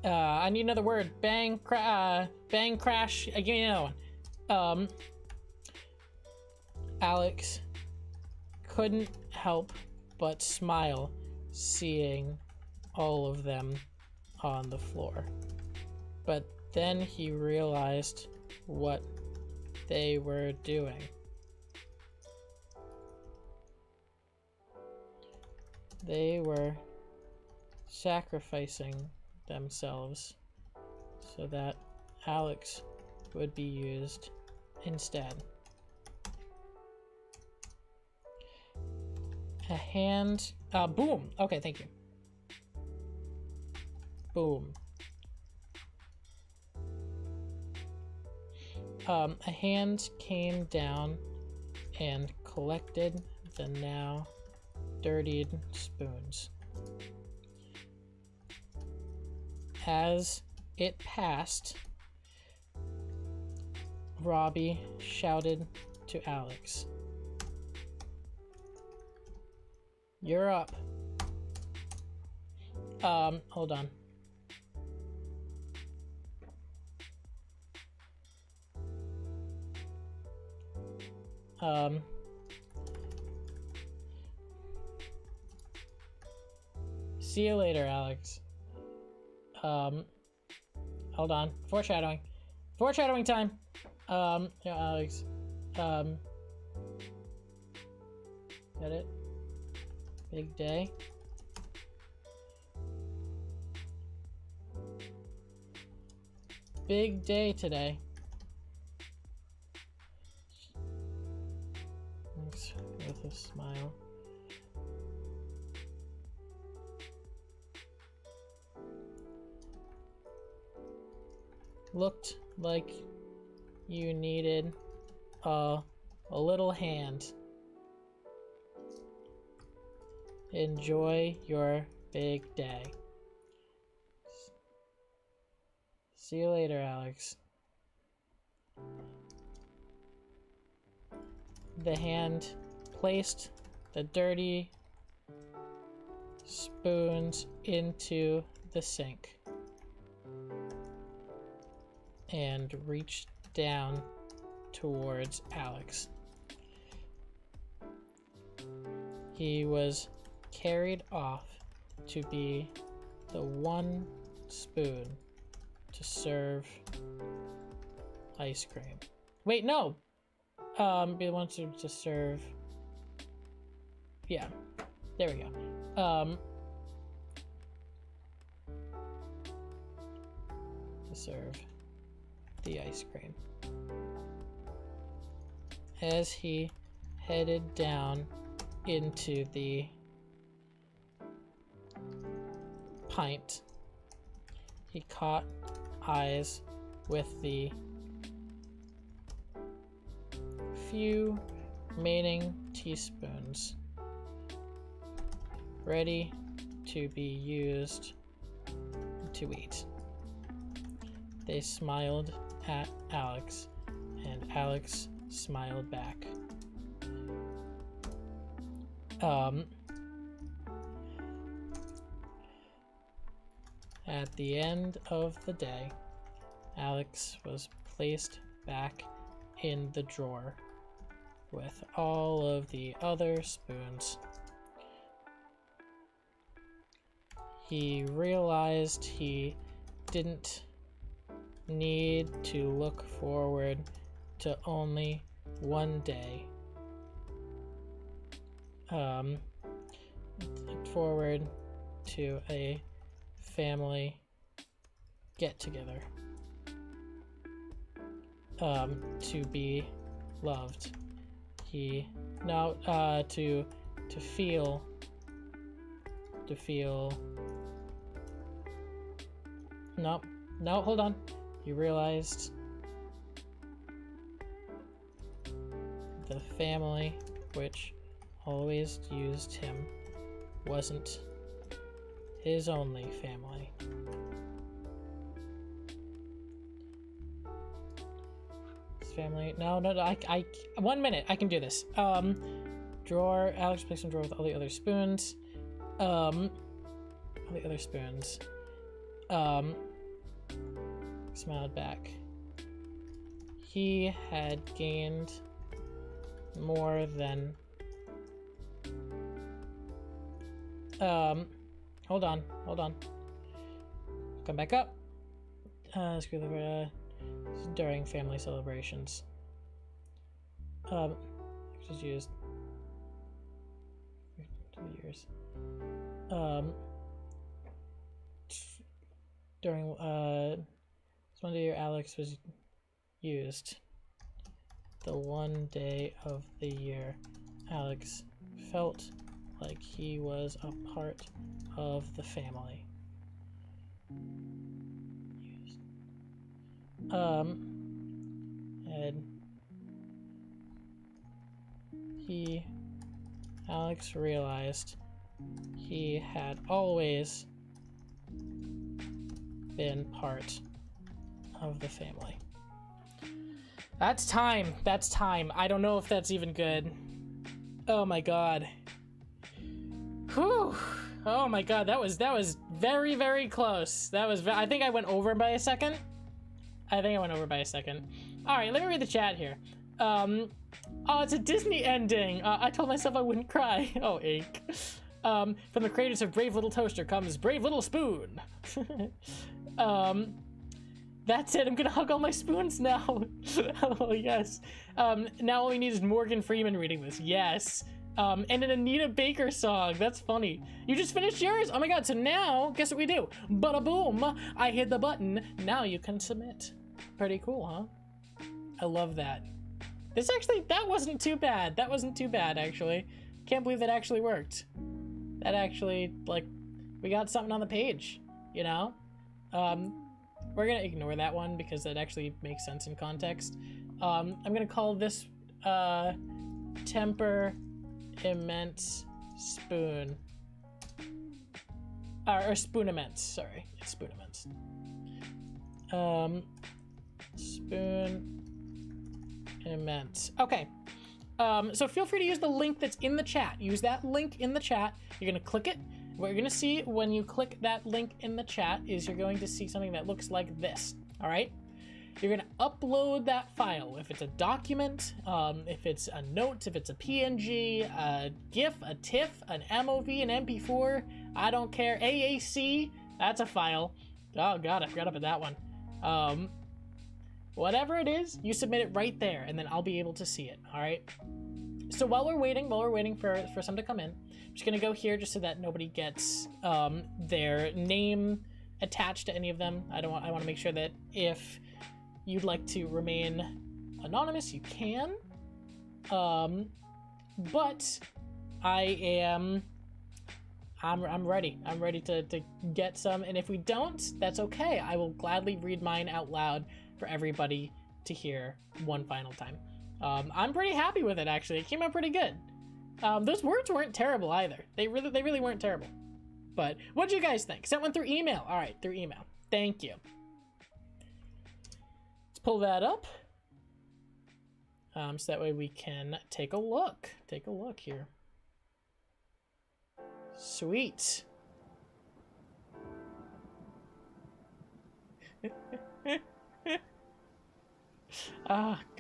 I need another word. Bang, crash. Give me another one. Alex couldn't help but smile seeing all of them on the floor. But then he realized what they were doing. They were sacrificing themselves so that Alex would be used instead. A hand, boom. Okay, thank you. Boom. A hand came down and collected the now dirtied spoons. As it passed, Robbie shouted to Alex, "You're up." Hold on. See you later, Alex. Hold on. Foreshadowing. Foreshadowing time. Yeah, Alex. Got it? Big day. Big day today. Thanks with a smile. Looked like you needed a little hand. Enjoy your big day. See you later, Alex. The hand placed the dirty spoons into the sink and reached down towards Alex. He was carried off to be the one spoon to serve ice cream. Wait, no! Be the one to serve... Yeah, there we go. To serve the ice cream. As he headed down into the pint, he caught eyes with the few remaining teaspoons ready to be used to eat. They smiled at Alex, and Alex smiled back. At the end of the day, Alex was placed back in the drawer with all of the other spoons. He realized he didn't need to look forward to only one day. Forward to a family get-together. To be loved. He now to feel no, hold on. He realized the family which always used him wasn't his only family. His family, no, I 1 minute, I can do this. Drawer, Alex placed in drawer with all the other spoons. Smiled back. He had gained more than hold on. Come back up. Screw the during family celebrations. Just used 2 years. During this one day Alex was used. The one day of the year Alex felt like he was a part of the family. Used. And Alex realized he had always been part of the family. That's time. That's time. I don't know if that's even good. Oh my god. Whew. Oh my god, that was very, very close. I think I went over by a second. All right, let me read the chat here. Oh, it's a Disney ending. I told myself I wouldn't cry. Oh, ache. From the creators of Brave Little Toaster comes Brave Little Spoon. That's it. I'm gonna hug all my spoons now. Oh, yes. Now all we need is Morgan Freeman reading this. Yes. And an Anita Baker song. That's funny. You just finished yours? Oh my god, so now, guess what we do? Bada boom! I hit the button. Now you can submit. Pretty cool, huh? I love that. That wasn't too bad. That wasn't too bad, actually. Can't believe that actually worked. That actually, like, we got something on the page, you know? We're gonna ignore that one because that actually makes sense in context. I'm gonna call this, Temper Immense Spoon. Or Spoon Immense, sorry. It's Spoon Immense. Spoon Immense. Okay. So feel free to use the link that's in the chat. Use that link in the chat. You're gonna click it. What you're gonna see when you click that link in the chat is you're going to see something that looks like this. All right? You're gonna upload that file. If it's a document, if it's a note, if it's a PNG, a GIF, a TIFF, an MOV, an MP4, I don't care. AAC, that's a file. Oh god, I forgot about that one. Whatever it is, you submit it right there, and then I'll be able to see it. All right. So while we're waiting for some to come in, I'm just gonna go here just so that nobody gets their name attached to any of them. I want to make sure that if you'd like to remain anonymous, you can. But I'm ready. I'm ready to get some, and if we don't, that's okay. I will gladly read mine out loud for everybody to hear one final time. I'm pretty happy with it, actually. It came out pretty good. Those words weren't terrible either. They really weren't terrible. But what do you guys think? Sent one through email. All right, through email. Thank you. Let's pull that up. So that way we can take a look. Take a look here. Sweet.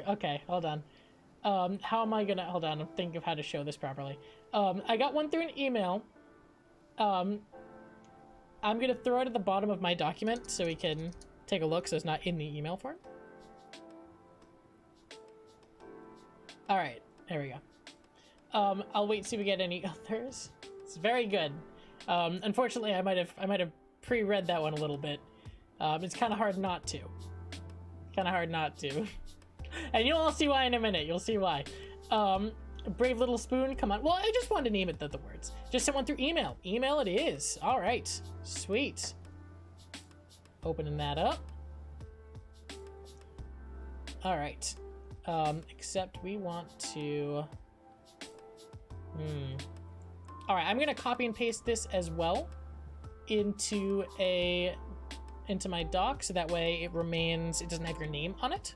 Okay, hold on. How am I gonna, hold on, I'm thinking of how to show this properly. I got one through an email. I'm gonna throw it at the bottom of my document so we can take a look so it's not in the email form. Alright, there we go. I'll wait to see if we get any others. It's very good. Unfortunately, I might have pre-read that one a little bit. It's kind of hard not to. And you'll all see why in a minute. You'll see why. Brave Little Spoon, come on. Well, I just wanted to name it the words. Just sent one through email. Email it is. All right. Sweet. Opening that up. All right. Except we want to... All right, I'm going to copy and paste this as well into my doc, so that way it doesn't have your name on it.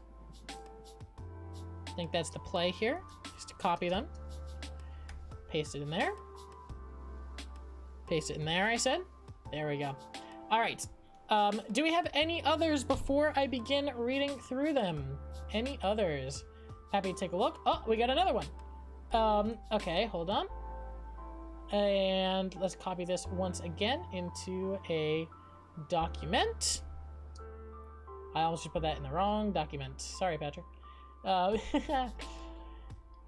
I think that's the play here, just to copy them. Paste it in there. Paste it in there, I said. There we go. All right. Do we have any others before I begin reading through them? Any others? Happy to take a look. Oh, we got another one. Okay, hold on. And let's copy this once again into a document. I almost just put that in the wrong document. Sorry, Patrick. All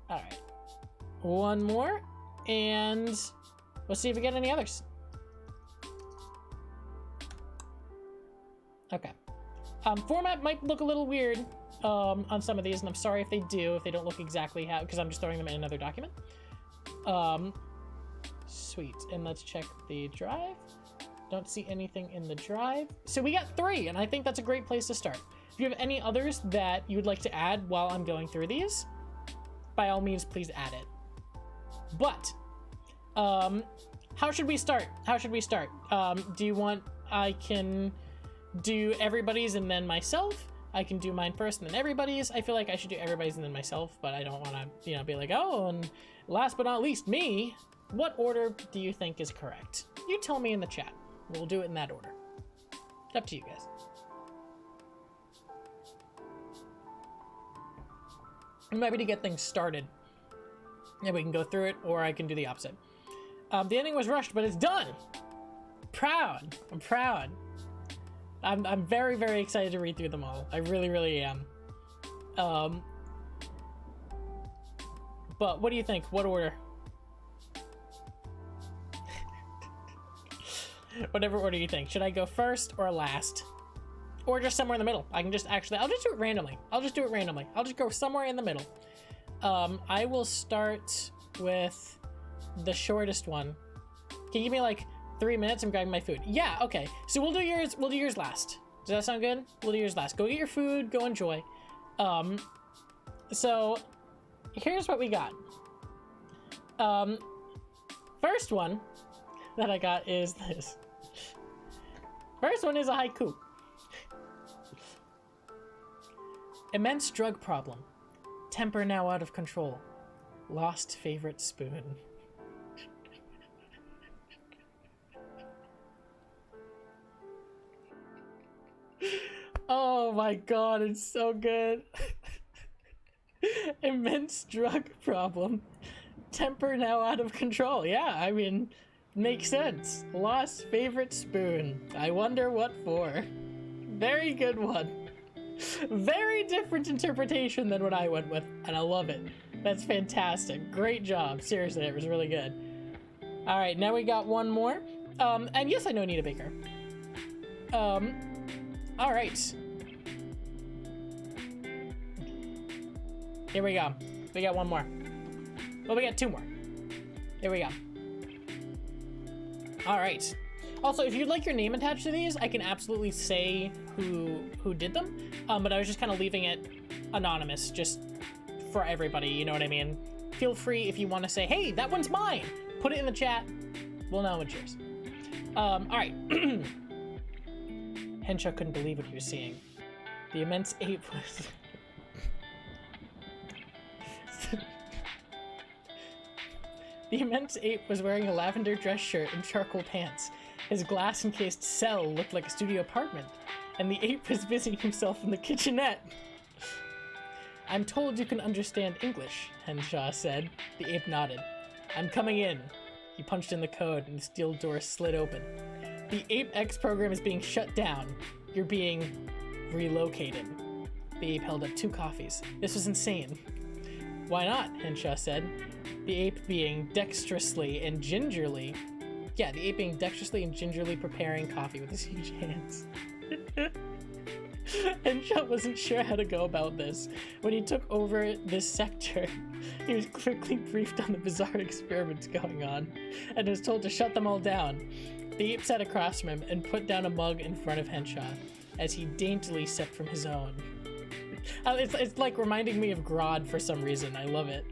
right. One more. And We'll see if we get any others. Okay. Format might look a little weird on some of these, and I'm sorry if they do, if they don't look exactly how, because I'm just throwing them in another document. Sweet. And let's check the drive. Don't see anything in the drive. So we got 3, and I think that's a great place to start. If you have any others that you would like to add while I'm going through these, by all means, please add it. But, how should we start? How should we start? Do you want, I can do everybody's and then myself? I can do mine first and then everybody's. I feel like I should do everybody's and then myself, but I don't want to, you know, be like, oh, and last but not least, me. What order do you think is correct? You tell me in the chat. We'll do it in that order. It's up to you guys. I'm happy to get things started. Yeah, we can go through it, or I can do the opposite. The ending was rushed, but it's done. Proud. I'm proud. I'm very, very excited to read through them all. I really, really am. But what do you think? What order? Whatever order you think. Should I go first or last? Or just somewhere in the middle? I can just actually, I'll just do it randomly. I'll just go somewhere in the middle. I will start with the shortest one. Can you give me like 3 minutes? I'm grabbing my food. Yeah, okay. So we'll do yours last. Does that sound good? We'll do yours last. Go get your food, go enjoy. So here's what we got. First one that I got is this. First one is a haiku. Immense drug problem. Temper now out of control. Lost favorite spoon. Oh my god, it's so good. Immense drug problem. Temper now out of control. Yeah, I mean, makes sense. Lost favorite spoon. I wonder what for. Very good one. Very different interpretation than what I went with, and I love it. That's fantastic. Great job. Seriously, it was really good. All right, now we got one more. And yes, I know Anita Baker. All right. Here we go. We got one more. Well, we got 2 more. Here we go. All right. Also, if you'd like your name attached to these, I can absolutely say who did them. But I was just kind of leaving it anonymous, just for everybody. You know what I mean? Feel free if you want to say, "Hey, that one's mine." Put it in the chat. We'll know it's yours. All right. Henshaw couldn't believe what he was seeing. The immense ape was. The immense ape was wearing a lavender dress shirt and charcoal pants. His glass-encased cell looked like a studio apartment, and the ape was busying himself in the kitchenette. I'm told you can understand English, Henshaw said. The ape nodded. I'm coming in. He punched in the code, and the steel door slid open. The Ape X program is being shut down. You're being relocated. The ape held up 2 coffees. This was insane. Why not? Henshaw said. The ape being dexterously and gingerly preparing coffee with his huge hands. Henshaw wasn't sure how to go about this. When he took over this sector, he was quickly briefed on the bizarre experiments going on, and was told to shut them all down. The ape sat across from him and put down a mug in front of Henshaw, as he daintily sipped from his own. It's like reminding me of Grodd for some reason. I love it.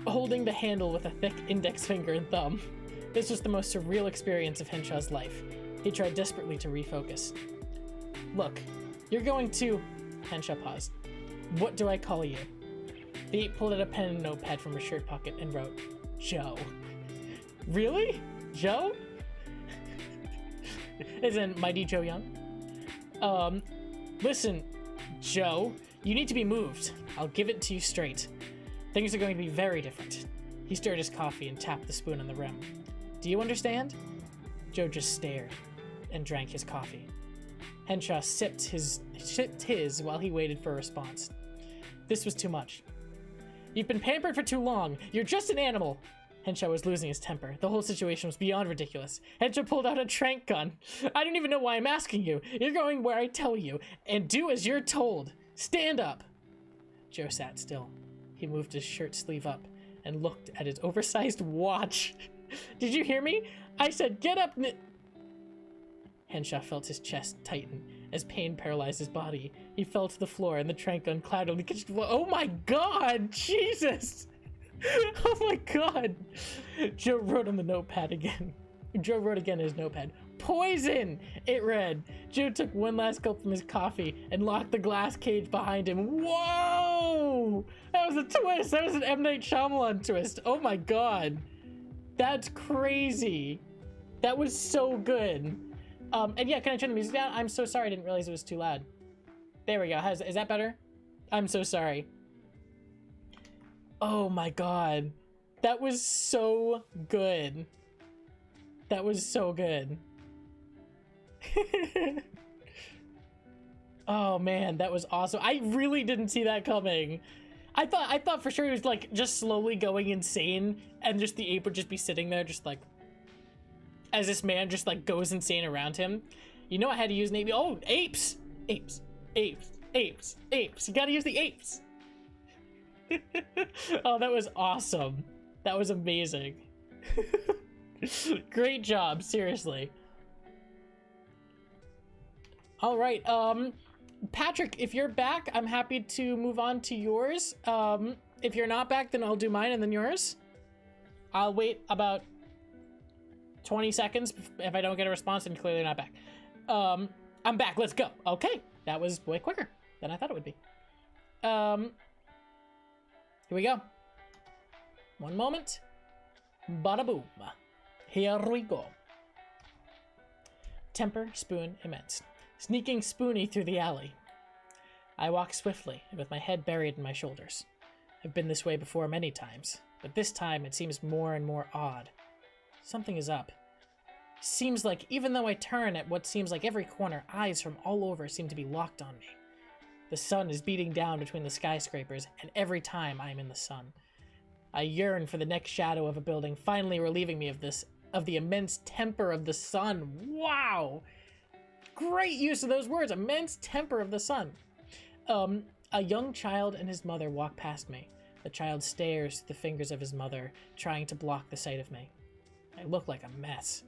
Holding the handle with a thick index finger and thumb. This was the most surreal experience of Henshaw's life. He tried desperately to refocus. Look, you're going to... Henshaw paused. What do I call you? The ape pulled out a pen and notepad from his shirt pocket and wrote, Joe. Really? Joe? Isn't Mighty Joe Young? Listen, Joe, you need to be moved. I'll give it to you straight. Things are going to be very different. He stirred his coffee and tapped the spoon on the rim. Do you understand? Joe just stared and drank his coffee. Henshaw sipped his while he waited for a response. This was too much. You've been pampered for too long. You're just an animal. Henshaw was losing his temper. The whole situation was beyond ridiculous. Henshaw pulled out a trank gun. I don't even know why I'm asking you. You're going where I tell you, and do as you're told. Stand up. Joe sat still. He moved his shirt sleeve up and looked at his oversized watch. Did you hear me? I said, get up. Henshaw felt his chest tighten as pain paralyzed his body. He fell to the floor and the trank gun clattered on the kitchen floor. Oh my God, Jesus. Oh my God. Joe wrote on the notepad again. Joe wrote again in his notepad. Poison, it read. Joe took one last gulp from his coffee and locked the glass cage behind him. Whoa! That was a twist. That was an M. Night Shyamalan twist. Oh my God. That's crazy. That was so good. And yeah, can I turn the music down? I'm so sorry. I didn't realize it was too loud. There we go. Is that better? I'm so sorry. Oh my God. That was so good. That was so good. Oh man, that was awesome. I really didn't see that coming. I thought for sure he was like just slowly going insane and just the ape would just be sitting there just like as this man just like goes insane around him. You know I had to use an ape. Oh, apes! Apes. Apes. Apes. Apes. You gotta use the apes. Oh, that was awesome. That was amazing. Great job, seriously. All right, Patrick, if you're back, I'm happy to move on to yours. If you're not back, then I'll do mine and then yours. I'll wait about 20 seconds. If I don't get a response, then clearly not back. I'm back, let's go. Okay, that was way quicker than I thought it would be. Here we go. One moment. Bada boom. Here we go. Temper, spoon, immense. Sneaking Spoonie through the alley. I walk swiftly, and with my head buried in my shoulders. I've been this way before many times, but this time it seems more and more odd. Something is up. Seems like even though I turn at what seems like every corner, eyes from all over seem to be locked on me. The sun is beating down between the skyscrapers, and every time I am in the sun. I yearn for the next shadow of a building, finally relieving me of the immense temper of the sun. Wow! Great use of those words, immense temper of the sun. A young child and his mother walk past me. The child stares through the fingers of his mother, trying to block the sight of me. I look like a mess.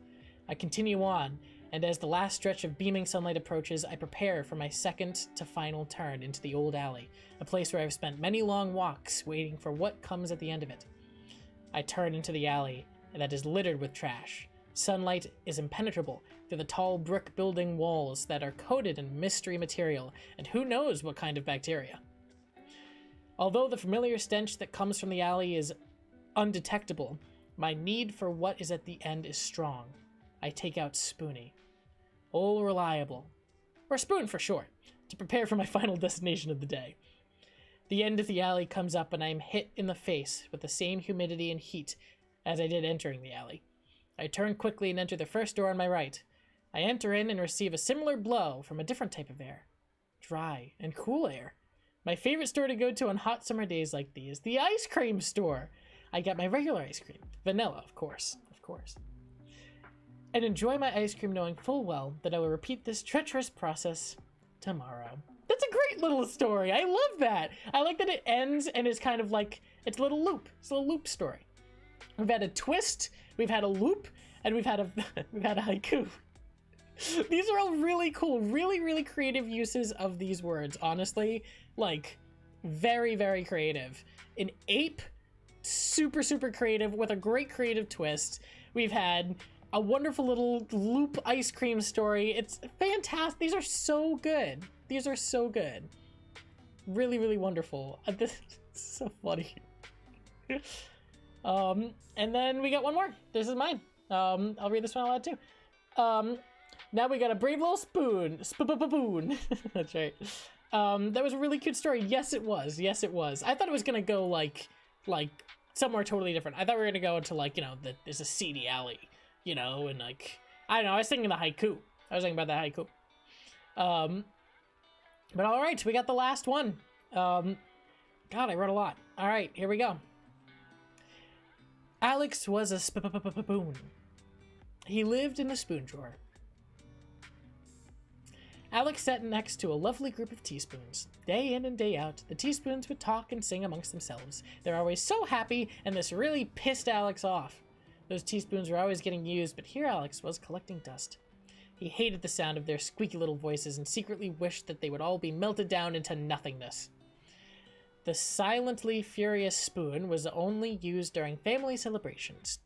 I continue on, and as the last stretch of beaming sunlight approaches, I prepare for my second to final turn into the old alley, a place where I've spent many long walks waiting for what comes at the end of it. I turn into the alley, and that is littered with trash. Sunlight is impenetrable through the tall brick building walls that are coated in mystery material, and who knows what kind of bacteria. Although the familiar stench that comes from the alley is undetectable, my need for what is at the end is strong. I take out Spoonie. All reliable, or Spoon for short, to prepare for my final destination of the day. The end of the alley comes up and I am hit in the face with the same humidity and heat as I did entering the alley. I turn quickly and enter the first door on my right. I enter in and receive a similar blow from a different type of air. Dry and cool air. My favorite store to go to on hot summer days like these, the ice cream store. I get my regular ice cream. Vanilla, of course. And enjoy my ice cream knowing full well that I will repeat this treacherous process tomorrow. That's a great little story. I love that. I like that it ends and is kind of like, it's a little loop. It's a little loop story. We've had a twist, we've had a loop, and we've had a haiku. These are all really cool, really, really creative uses of these words. Honestly, like, very, very creative. An ape, super, super creative with a great creative twist. We've had a wonderful little loop ice cream story. It's fantastic. These are so good. These are so good. Really, really wonderful. This is so funny. And then we got one more. This is mine. I'll read this one out loud too. Now we got a brave little spoon. Spoon. That's right. That was a really cute story. Yes, it was. Yes, it was. I thought it was gonna go like somewhere totally different. I thought we were gonna go into like, you know, there's a seedy alley, you know, and like, I don't know, I was thinking the haiku. I was thinking about the haiku. But all right, we got the last one. God, I wrote a lot. All right, here we go. Alex was a spoon. He lived in the spoon drawer. Alex sat next to a lovely group of teaspoons. Day in and day out, the teaspoons would talk and sing amongst themselves. They're always so happy, and this really pissed Alex off. Those teaspoons were always getting used, but here Alex was collecting dust. He hated the sound of their squeaky little voices and secretly wished that they would all be melted down into nothingness. The silently furious spoon was only used during family celebrations.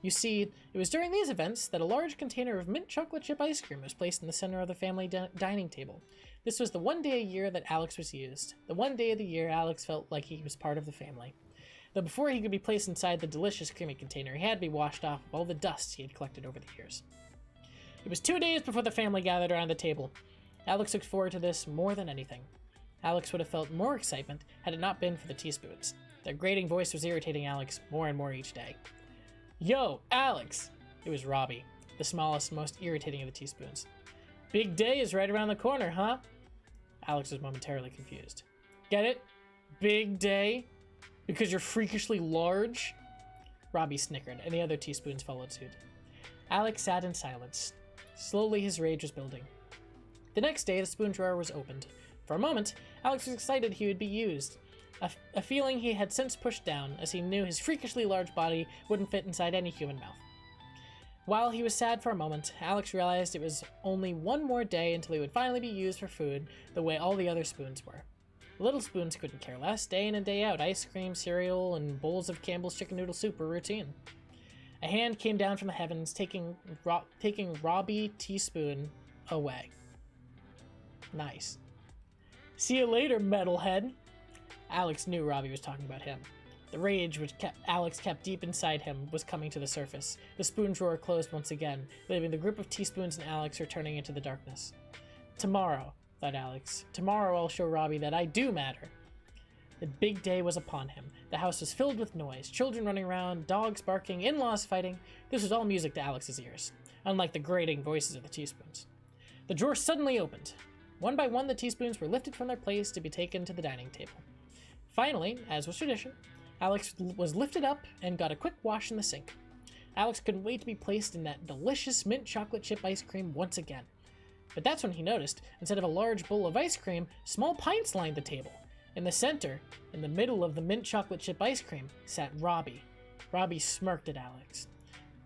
You see, it was during these events that a large container of mint chocolate chip ice cream was placed in the center of the family dining table. This was the one day a year that Alex was used. The one day of the year Alex felt like he was part of the family. Though before he could be placed inside the delicious creamy container, he had to be washed off of all the dust he had collected over the years. It was 2 days before the family gathered around the table. Alex looked forward to this more than anything. Alex would have felt more excitement had it not been for the teaspoons. Their grating voice was irritating Alex more and more each day. Yo, Alex! It was Robbie, the smallest, most irritating of the teaspoons. Big day is right around the corner, huh? Alex was momentarily confused. Get it? Big day? Because you're freakishly large? Robbie snickered, and the other teaspoons followed suit. Alex sat in silence. Slowly, his rage was building. The next day, the spoon drawer was opened. For a moment, Alex was excited he would be used, a feeling he had since pushed down, as he knew his freakishly large body wouldn't fit inside any human mouth. While he was sad for a moment, Alex realized it was only one more day until he would finally be used for food the way all the other spoons were. The little spoons couldn't care less. Day in and day out, ice cream, cereal, and bowls of Campbell's chicken noodle soup were routine. A hand came down from the heavens, taking Robbie Teaspoon away. Nice. See you later, metalhead. Alex knew Robbie was talking about him. The rage which Alex kept deep inside him was coming to the surface. The spoon drawer closed once again, leaving the group of teaspoons and Alex returning into the darkness. Tomorrow, thought Alex. Tomorrow I'll show Robbie that I do matter. The big day was upon him. The house was filled with noise, children running around, dogs barking, in-laws fighting. This was all music to Alex's ears, unlike the grating voices of the teaspoons. The drawer suddenly opened. One by one, the teaspoons were lifted from their place to be taken to the dining table. Finally, as was tradition, Alex was lifted up and got a quick wash in the sink. Alex couldn't wait to be placed in that delicious mint chocolate chip ice cream once again. But that's when he noticed, instead of a large bowl of ice cream, small pints lined the table. In the center, in the middle of the mint chocolate chip ice cream, sat Robbie. Robbie smirked at Alex.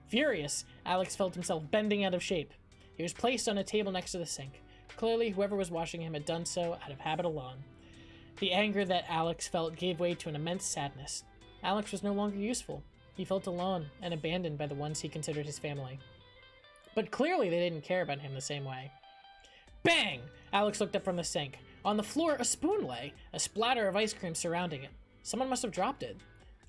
Furious, Alex felt himself bending out of shape. He was placed on a table next to the sink. Clearly, whoever was washing him had done so out of habit alone. The anger that Alex felt gave way to an immense sadness. Alex was no longer useful. He felt alone and abandoned by the ones he considered his family. But clearly they didn't care about him the same way. Bang! Alex looked up from the sink. On the floor, a spoon lay, a splatter of ice cream surrounding it. Someone must have dropped it.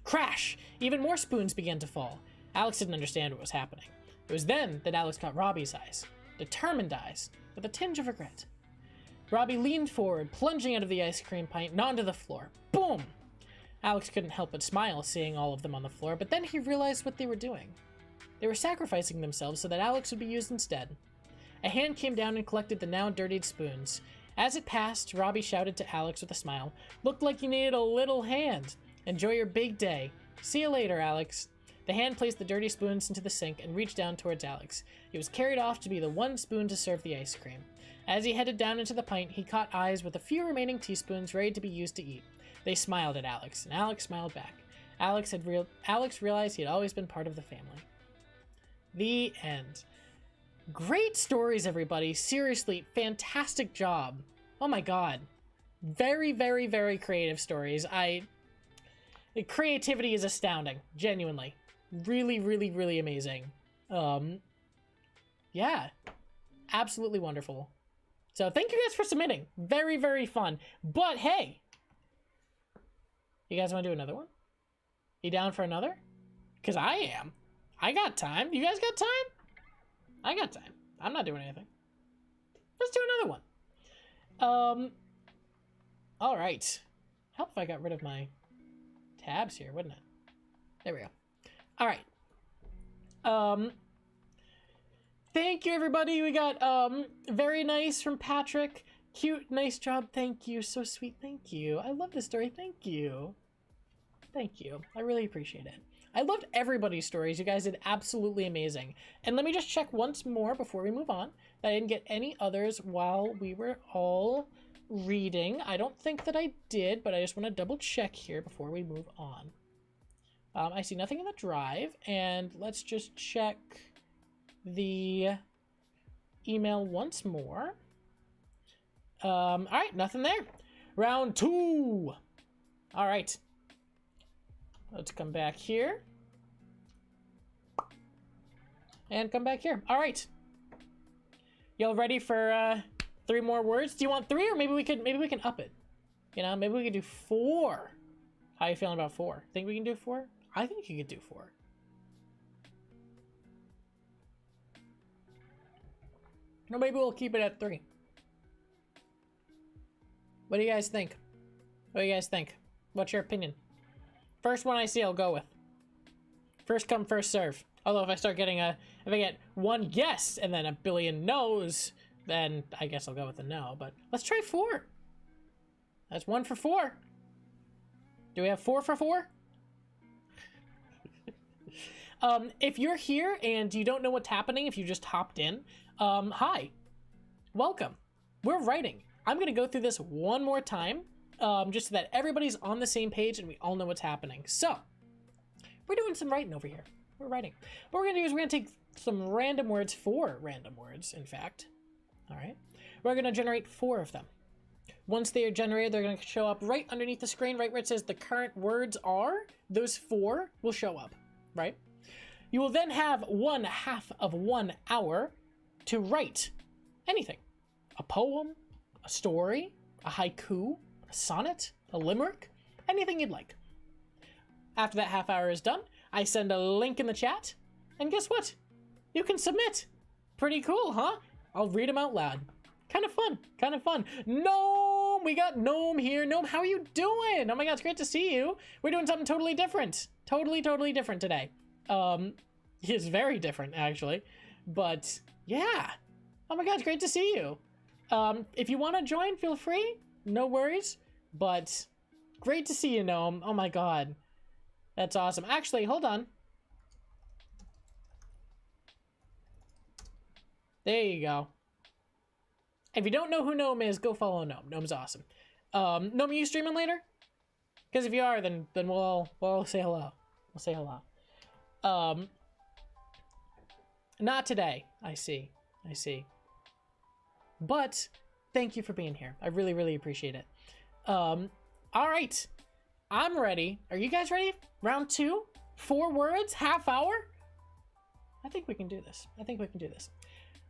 Crash! Even more spoons began to fall. Alex didn't understand what was happening. It was then that Alex caught Robbie's eyes. Determined eyes, with a tinge of regret. Robbie leaned forward, plunging out of the ice cream pint and onto the floor. Boom! Alex couldn't help but smile seeing all of them on the floor, but then he realized what they were doing. They were sacrificing themselves so that Alex would be used instead. A hand came down and collected the now dirtied spoons. As it passed, Robbie shouted to Alex with a smile, "Looked like you needed a little hand. Enjoy your big day. See you later, Alex." The hand placed the dirty spoons into the sink and reached down towards Alex. He was carried off to be the one spoon to serve the ice cream. As he headed down into the pint, he caught eyes with a few remaining teaspoons ready to be used to eat. They smiled at Alex, and Alex smiled back. Alex realized he had always been part of the family. The end. Great stories, everybody. Seriously, fantastic job. Oh my god. Very, very, very creative stories. The creativity is astounding. Genuinely. Really, really, really amazing. Yeah. Absolutely wonderful. So thank you guys for submitting. Very, very fun. But hey, you guys want to do another one? You down for another? Because I am. I got time. You guys got time? I got time. I'm not doing anything. Let's do another one. All right. Help if I got rid of my tabs here, wouldn't it? There we go. All right. Thank you, everybody. We got very nice from Patrick. Cute, nice job. Thank you. So sweet. Thank you. I love this story. Thank you. Thank you. I really appreciate it. I loved everybody's stories. You guys did absolutely amazing. And let me just check once more before we move on that I didn't get any others while we were all reading. I don't think that I did, but I just want to double check here before we move on. I see nothing in the drive, and let's just check the email once more. All right, nothing there. Round 2. All right. Let's come back here. And come back here. All right. Y'all ready for 3 more words? Do you want 3, or maybe we can up it? You know, maybe we could do 4. How you feeling about 4? Think we can do 4? I think you could do 4. Or maybe we'll keep it at 3. What do you guys think? What do you guys think? What's your opinion? First one I see, I'll go with. First come, first serve. Although if I start getting if I get 1 yes and then a billion no's, then I guess I'll go with the no. But let's try 4. That's 1 for 4. Do we have 4 for 4? If you're here and you don't know what's happening, if you just hopped in, hi, welcome. We're writing. I'm gonna go through this one more time, just so that everybody's on the same page and we all know what's happening. So, we're doing some writing over here. We're writing. What we're gonna do is we're gonna take some random words, 4 random words, in fact. All right. We're gonna generate 4 of them. Once they are generated, they're gonna show up right underneath the screen, right where it says the current words are. Those 4 will show up, right? You will then have 1/2 of 1 hour to write anything. A poem, a story, a haiku, a sonnet, a limerick, anything you'd like. After that half hour is done, I send a link in the chat, and guess what? You can submit. Pretty cool, huh? I'll read them out loud. Kind of fun, kind of fun. Gnome, we got Gnome here. Gnome, how are you doing? Oh my god, it's great to see you. We're doing something totally different. Totally different today. It's very different, actually. But, yeah. Oh my god, it's great to see you. If you want to join, feel free. No worries. But, great to see you, Gnome. Oh my god. That's awesome. Actually, hold on. There you go. If you don't know who Gnome is, go follow Gnome. Gnome's awesome. Gnome, are you streaming later? Because if you are, then we'll say hello. We'll say hello. Not today. I see. But thank you for being here. I really appreciate it. All right. I'm ready. Are you guys ready? Round 2? 4 words? Half hour? I think we can do this.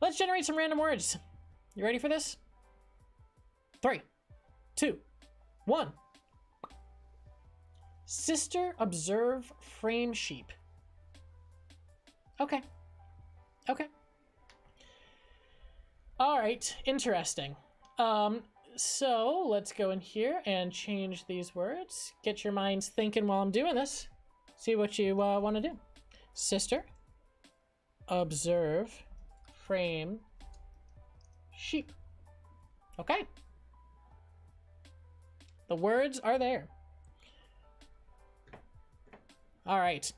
Let's generate some random words. You ready for this? 3, 2, 1. Sister, observe, frame, sheep. Okay. All right, interesting. So let's go in here and change these words. Get your minds thinking while I'm doing this. See what you want to do. Sister, observe, frame, sheep. Okay. The words are there. All right.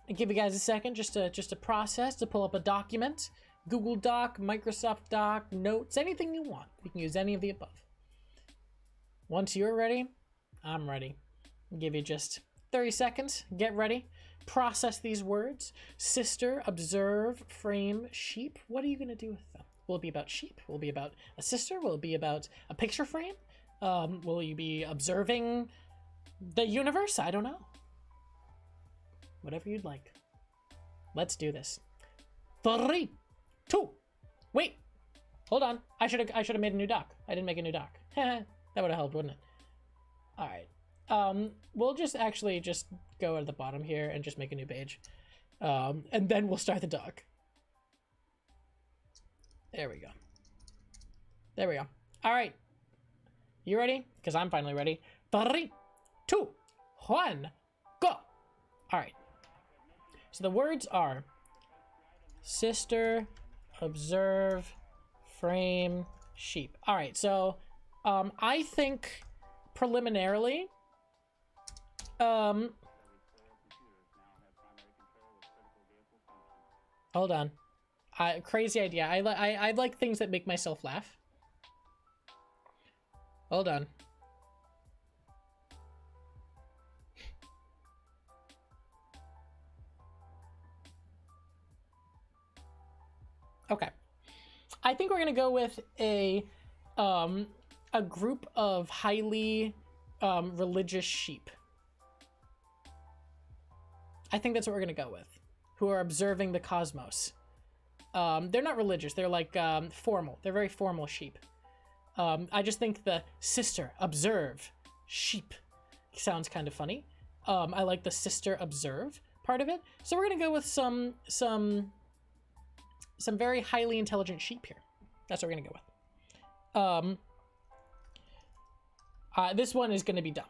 I'll give you guys a second just to process, to pull up a document. Google Doc, Microsoft Doc, Notes, anything you want. You can use any of the above. Once you're ready, I'm ready. I'll give you just 30 seconds. Get ready. Process these words. Sister, observe, frame, sheep. What are you going to do with them? Will it be about sheep? Will it be about a sister? Will it be about a picture frame? Will you be observing the universe? I don't know. Whatever you'd like. Let's do this. 3, 2. Wait. Hold on. I should have made a new doc. I didn't make a new doc. That would have helped, wouldn't it? All right. We'll just go at the bottom here and just make a new page. And then we'll start the doc. There we go. All right. You ready? Because I'm finally ready. 3, 2, 1, go. All right. So the words are sister, observe, frame, sheep. All right. So I think preliminarily, Hold on. Crazy idea. I like things that make myself laugh. Hold on. Okay. I think we're gonna go with a group of highly religious sheep. I think that's what we're gonna go with. Who are observing the cosmos. They're not religious. They're like formal. They're very formal sheep. I just think the sister observe sheep sounds kind of funny. I like the sister observe part of it. So we're gonna go with some very highly intelligent sheep here. That's what we're gonna go with. This one is gonna be dumb.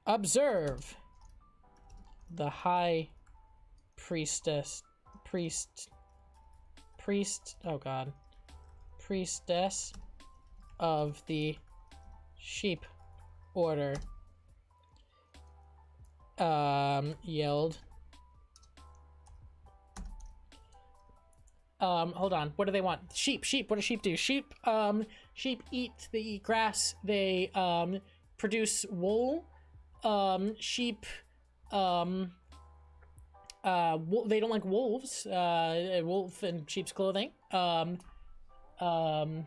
Observe the high priestess. Oh god. Priestess of the sheep order yelled. Hold on. What do they want? Sheep. What do sheep do? Sheep eat. They eat grass. They produce wool. Sheep they don't like wolves. Wolf in sheep's clothing. Hold on.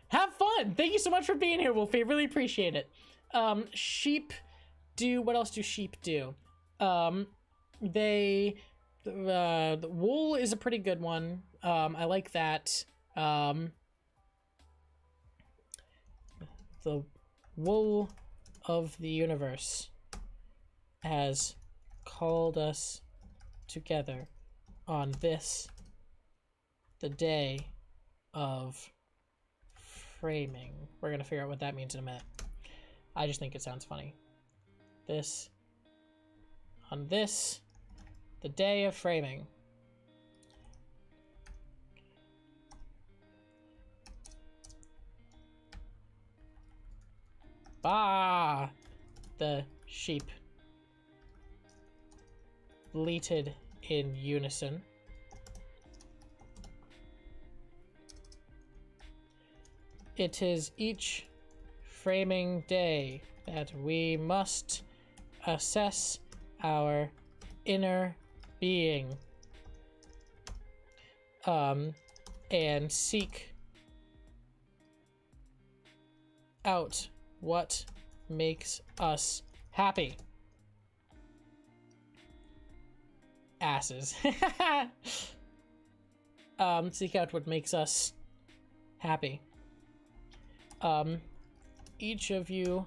Have fun. Thank you so much for being here, Wolfie. Really appreciate it. Sheep do, what else do sheep do? The wool is a pretty good one. I like that. The wool of the universe has called us together on this, the day of framing. We're gonna figure out what that means in a minute. I just think it sounds funny. On this, the day of framing. Bah! The sheep bleated in unison. It is each framing day that we must assess our inner being, and seek out what makes us happy. Asses. Seek out what makes us happy. Each of you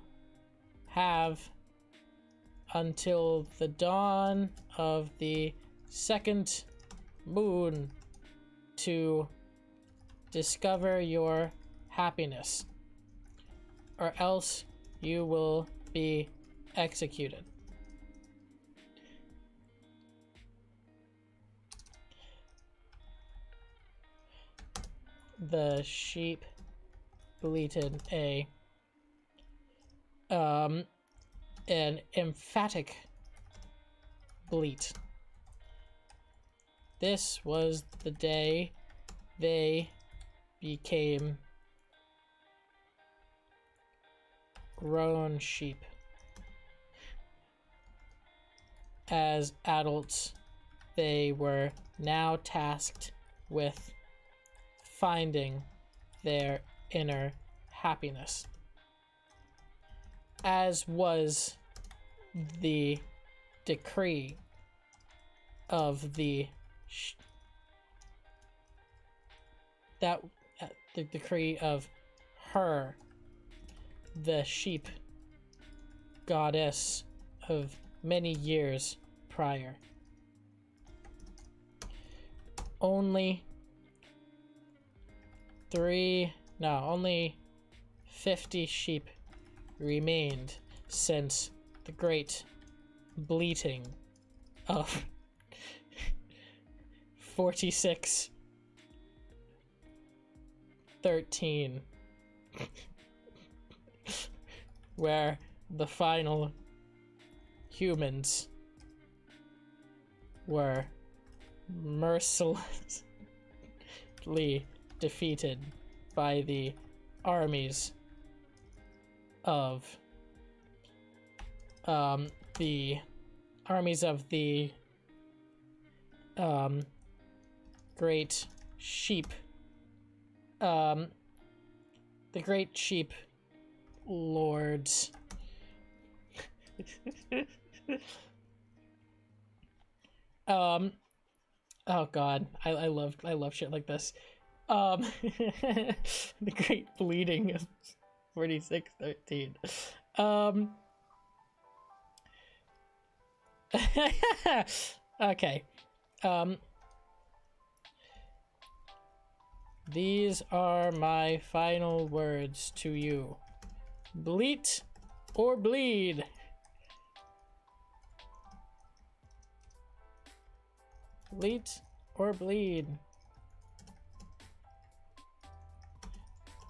have until the dawn of the second moon to discover your happiness, or else you will be executed. The sheep bleated an emphatic bleat. This was the day they became grown sheep. As adults, they were now tasked with finding their inner happiness, as was the decree of the decree of her, the sheep goddess of many years prior. Only 50 sheep remained since the great bleating of 4613. where the final humans were mercilessly defeated by the armies of the great sheep, the great sheep lords. Oh god, I love shit like this. The great bleeding of 4613. Okay. These are my final words to you. Bleat or bleed. Bleat or bleed.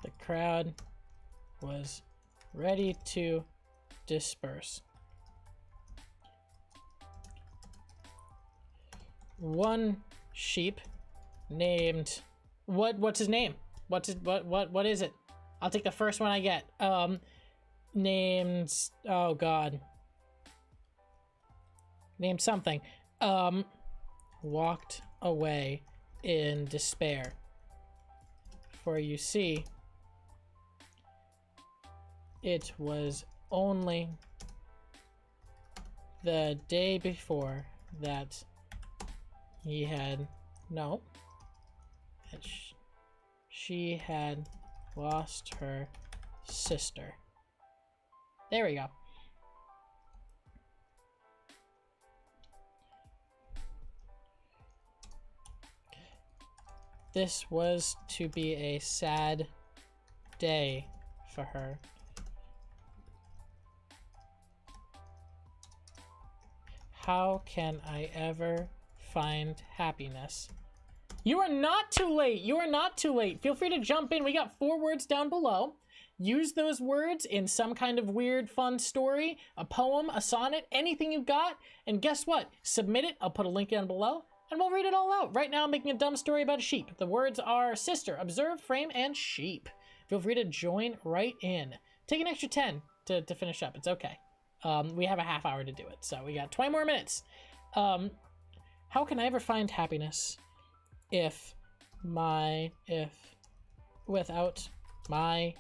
The crowd was ready to disperse. One sheep named what's his name? What is it? I'll take the first one I get. Named, oh god. Named something. Walked away in despair. For you see, it was only the day before that he had, no, that she had lost her sister. There we go. This was to be a sad day for her. How can I ever find happiness? You are not too late. You are not too late. Feel free to jump in. We got 4 words down below. Use those words in some kind of weird, fun story, a poem, a sonnet, anything you got. And guess what? Submit it. I'll put a link down below and we'll read it all out. Right now I'm making a dumb story about a sheep. The words are sister, observe, frame, and sheep. Feel free to join right in. Take an extra 10 to finish up. It's okay. We have a half hour to do it, so we got 20 more minutes. How can I ever find happiness if without my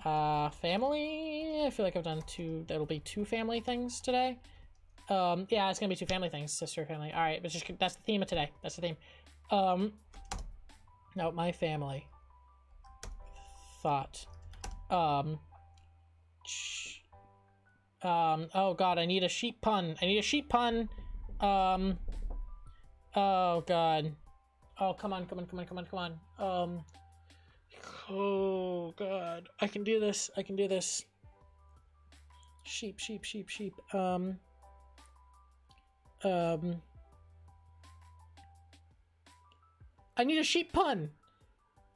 family? I feel like I've done 2, that'll be 2 family things today. Yeah, it's gonna be 2 family things, sister, family. All right, but just, that's the theme of today. That's the theme. No, my family thought, oh god, I need a sheep pun. I need a sheep pun. Oh god. Oh, come on. Oh god. I can do this. Sheep. I need a sheep pun.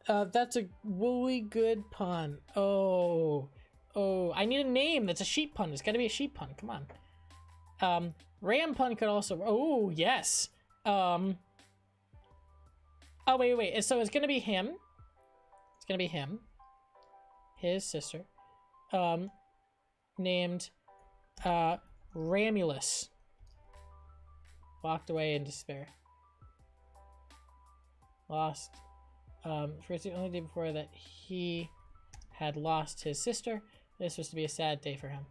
That's a really good pun. Oh, I need a name that's a sheep pun. It's gotta be a sheep pun. Come on. Ram pun could also, oh, yes. Oh, wait. So it's gonna be him. It's gonna be him. His sister. Named, Ramulus. Walked away in despair. Lost. First, the only day before that he had lost his sister. This was to be a sad day for him.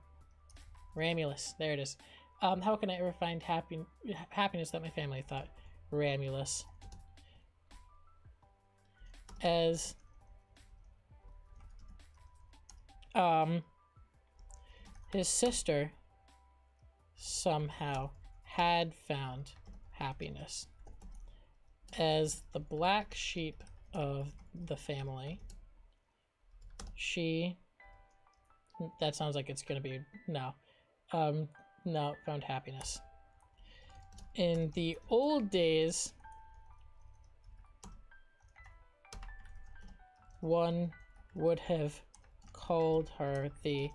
Ramulus. There it is. How can I ever find happiness that my family thought? Ramulus. As his sister somehow had found happiness. As the black sheep of the family, she, that sounds like it's gonna be, no, found happiness. In the old days, one would have called her the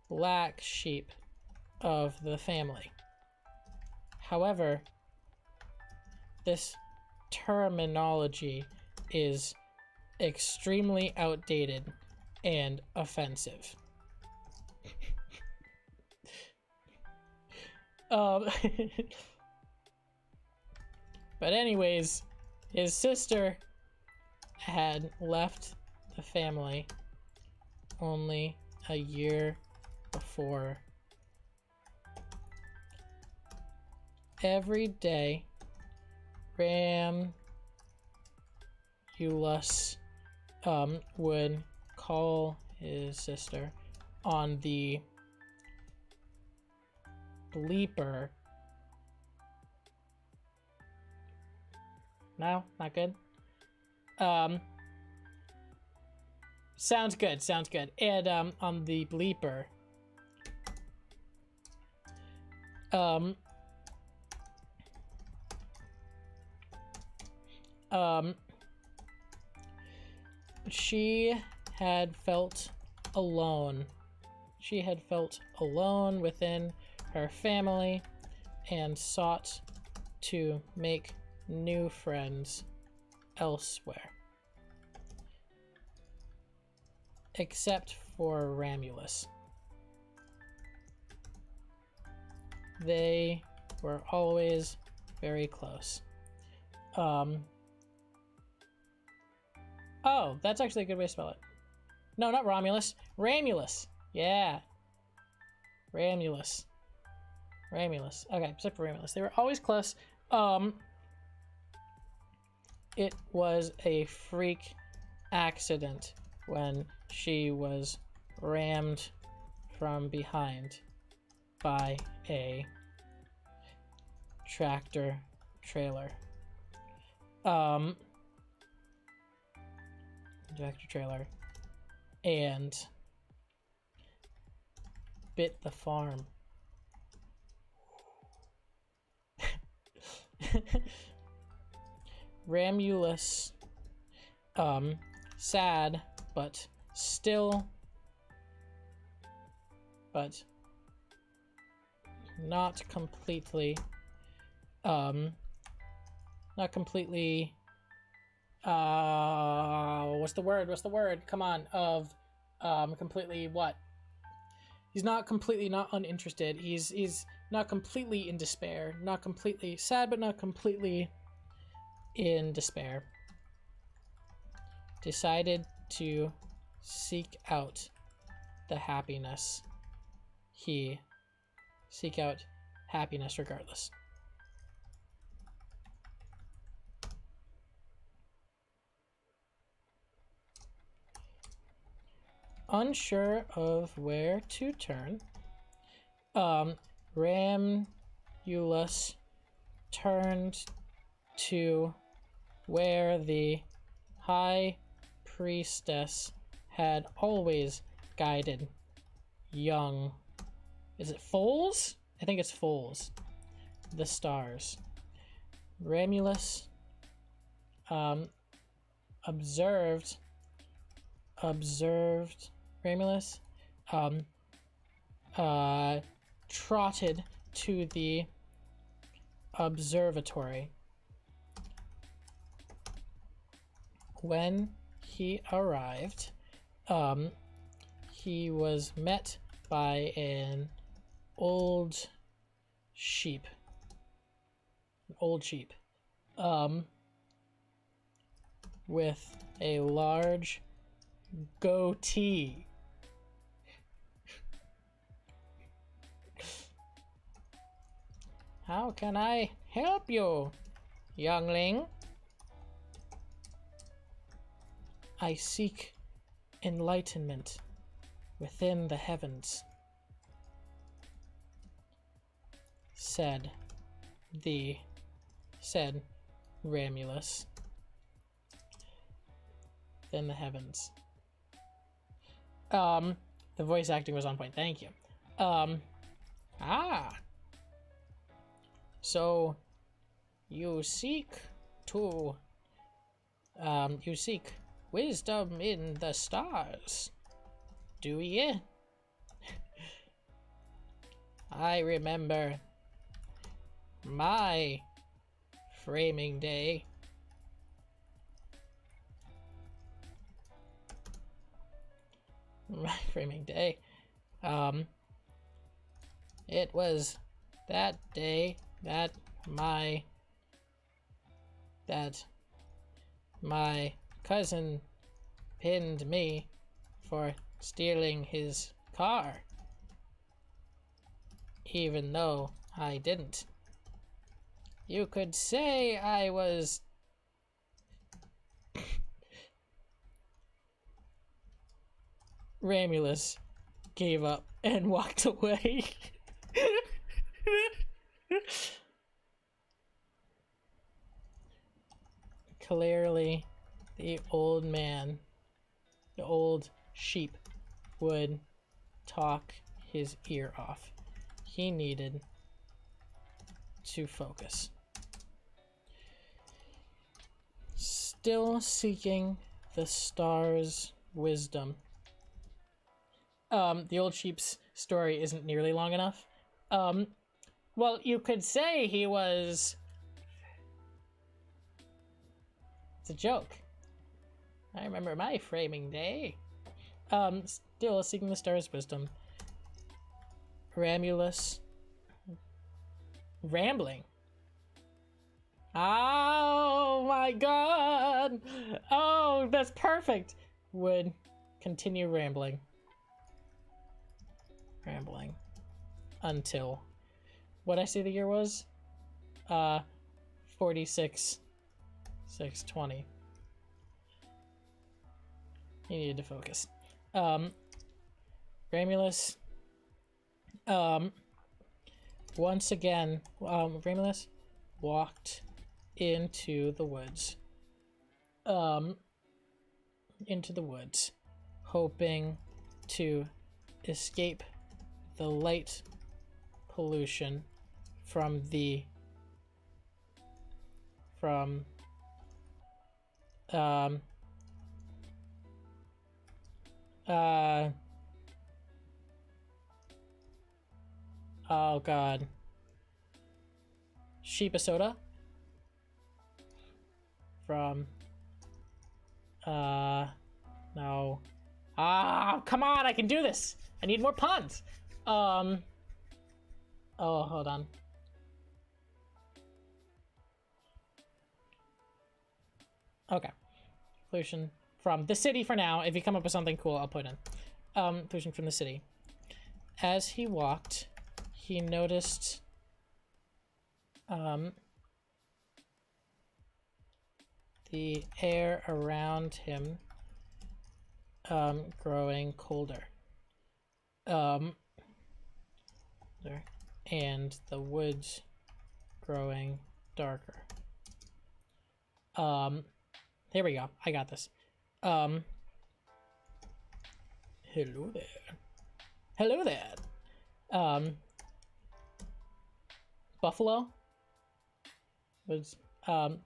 black sheep of the family. However, this terminology is extremely outdated and offensive. But anyways, his sister had left the family only a year before. Every day, Ramulus would call his sister on the bleeper. No, not good. Sounds good, sounds good. And on the bleeper, she had felt alone. She had felt alone within her family and sought to make new friends elsewhere. Except for Ramulus. They were always very close. Oh, that's actually a good way to spell it. No, not Romulus. Ramulus. Yeah. Ramulus. Ramulus. Okay, except for Ramulus. They were always close. It was a freak accident when she was rammed from behind by a tractor trailer. Tractor trailer, and bit the farm. Ramulus, sad, but still, but not completely, what's the word? Come on, completely what? He's not completely not uninterested. He's not completely in despair. Not completely sad, but not completely in despair. Decided to seek out the happiness. Seek out happiness regardless. Unsure of where to turn, Ramulus turned to where the high priestess had always guided young. Is it foals? I think it's foals. The stars. Ramulus observed Ramulus trotted to the observatory. When he arrived, he was met by an old sheep. With a large goatee. How can I help you, youngling? I seek enlightenment within the heavens, said Ramulus. Within the heavens. The voice acting was on point. Thank you. So you seek wisdom in the stars, do ye? I remember my framing day. My framing day. It was that day that my cousin pinned me for stealing his car, even though I didn't. You could say I was Ramulus gave up and walked away. Clearly, the old man, the old sheep, would talk his ear off. He needed to focus. Still seeking the star's wisdom. The old sheep's story isn't nearly long enough. Well, you could say he was... It's a joke. I remember my framing day. Still seeking the star's wisdom. Ramulus. Rambling. Oh my god! Oh, that's perfect! Would continue rambling. Until... What'd I say the year was? 46,620. He needed to focus. Ramulus... once again, Ramulus walked into the woods. Hoping to escape the light pollution from oh god. Sheep soda? From... No. Ah, come on, I can do this! I need more puns! Oh, hold on. Okay. Pollution from the city for now. If you come up with something cool, I'll put in. Pollution from the city. As he walked, he noticed... the air around him growing colder. And the woods growing darker. Here we go. I got this. Hello there. Hello there. Buffalo was from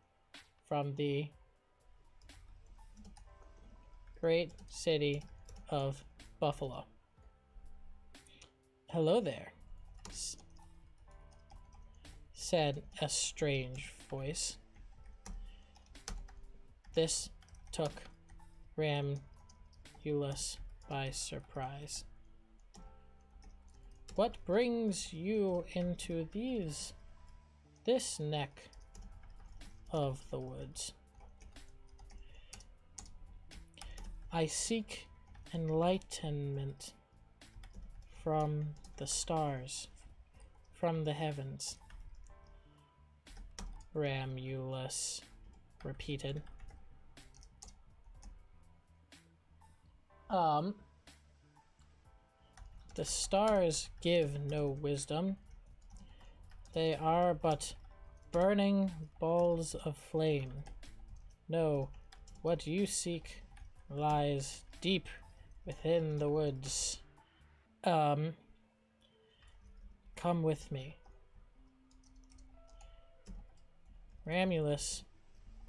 the great city of Buffalo. Hello there, said a strange voice. This took Ramulus by surprise. What brings you into this neck of the woods? I seek enlightenment from the stars, from the heavens, Ramulus repeated. The stars give no wisdom. They are but burning balls of flame. No, what you seek lies deep within the woods. Come with me. Ramulus,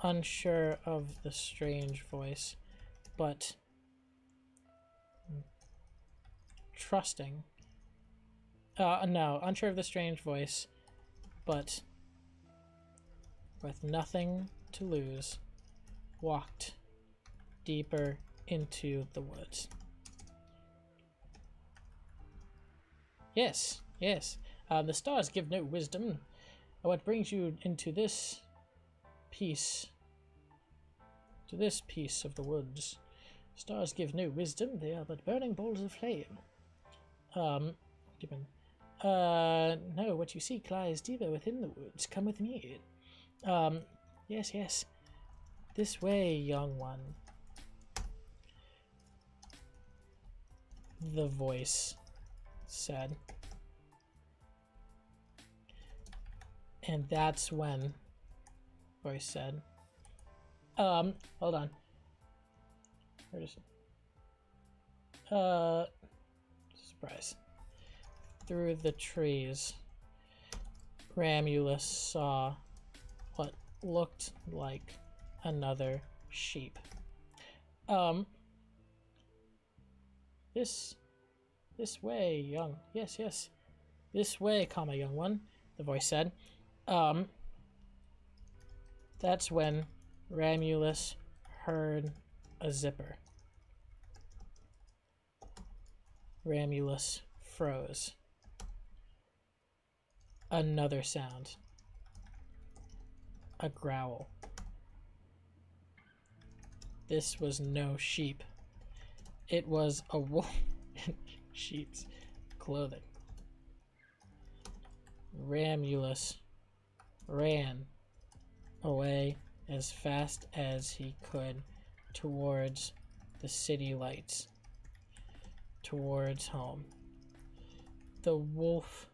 unsure of the strange voice, but trusting, No, unsure of the strange voice, but with nothing to lose, walked deeper into the woods. Yes, yes. The stars give no wisdom. What brings you into this piece, to this piece of the woods? Stars give no wisdom. They are but burning balls of flame. No, what you seek lies deeper within the woods. Come with me. Yes, yes. This way, young one. The voice said. And that's when, voice said. Hold on. Where is it? Surprise. Through the trees, Ramulus saw what looked like another sheep. This way, young. Yes, yes. This way, comma, young one, the voice said. That's when Ramulus heard a zipper. Ramulus froze. Another sound. A growl. This was no sheep. It was a wolf in sheep's clothing. Ramulus ran away as fast as he could towards the city lights, towards home. The wolf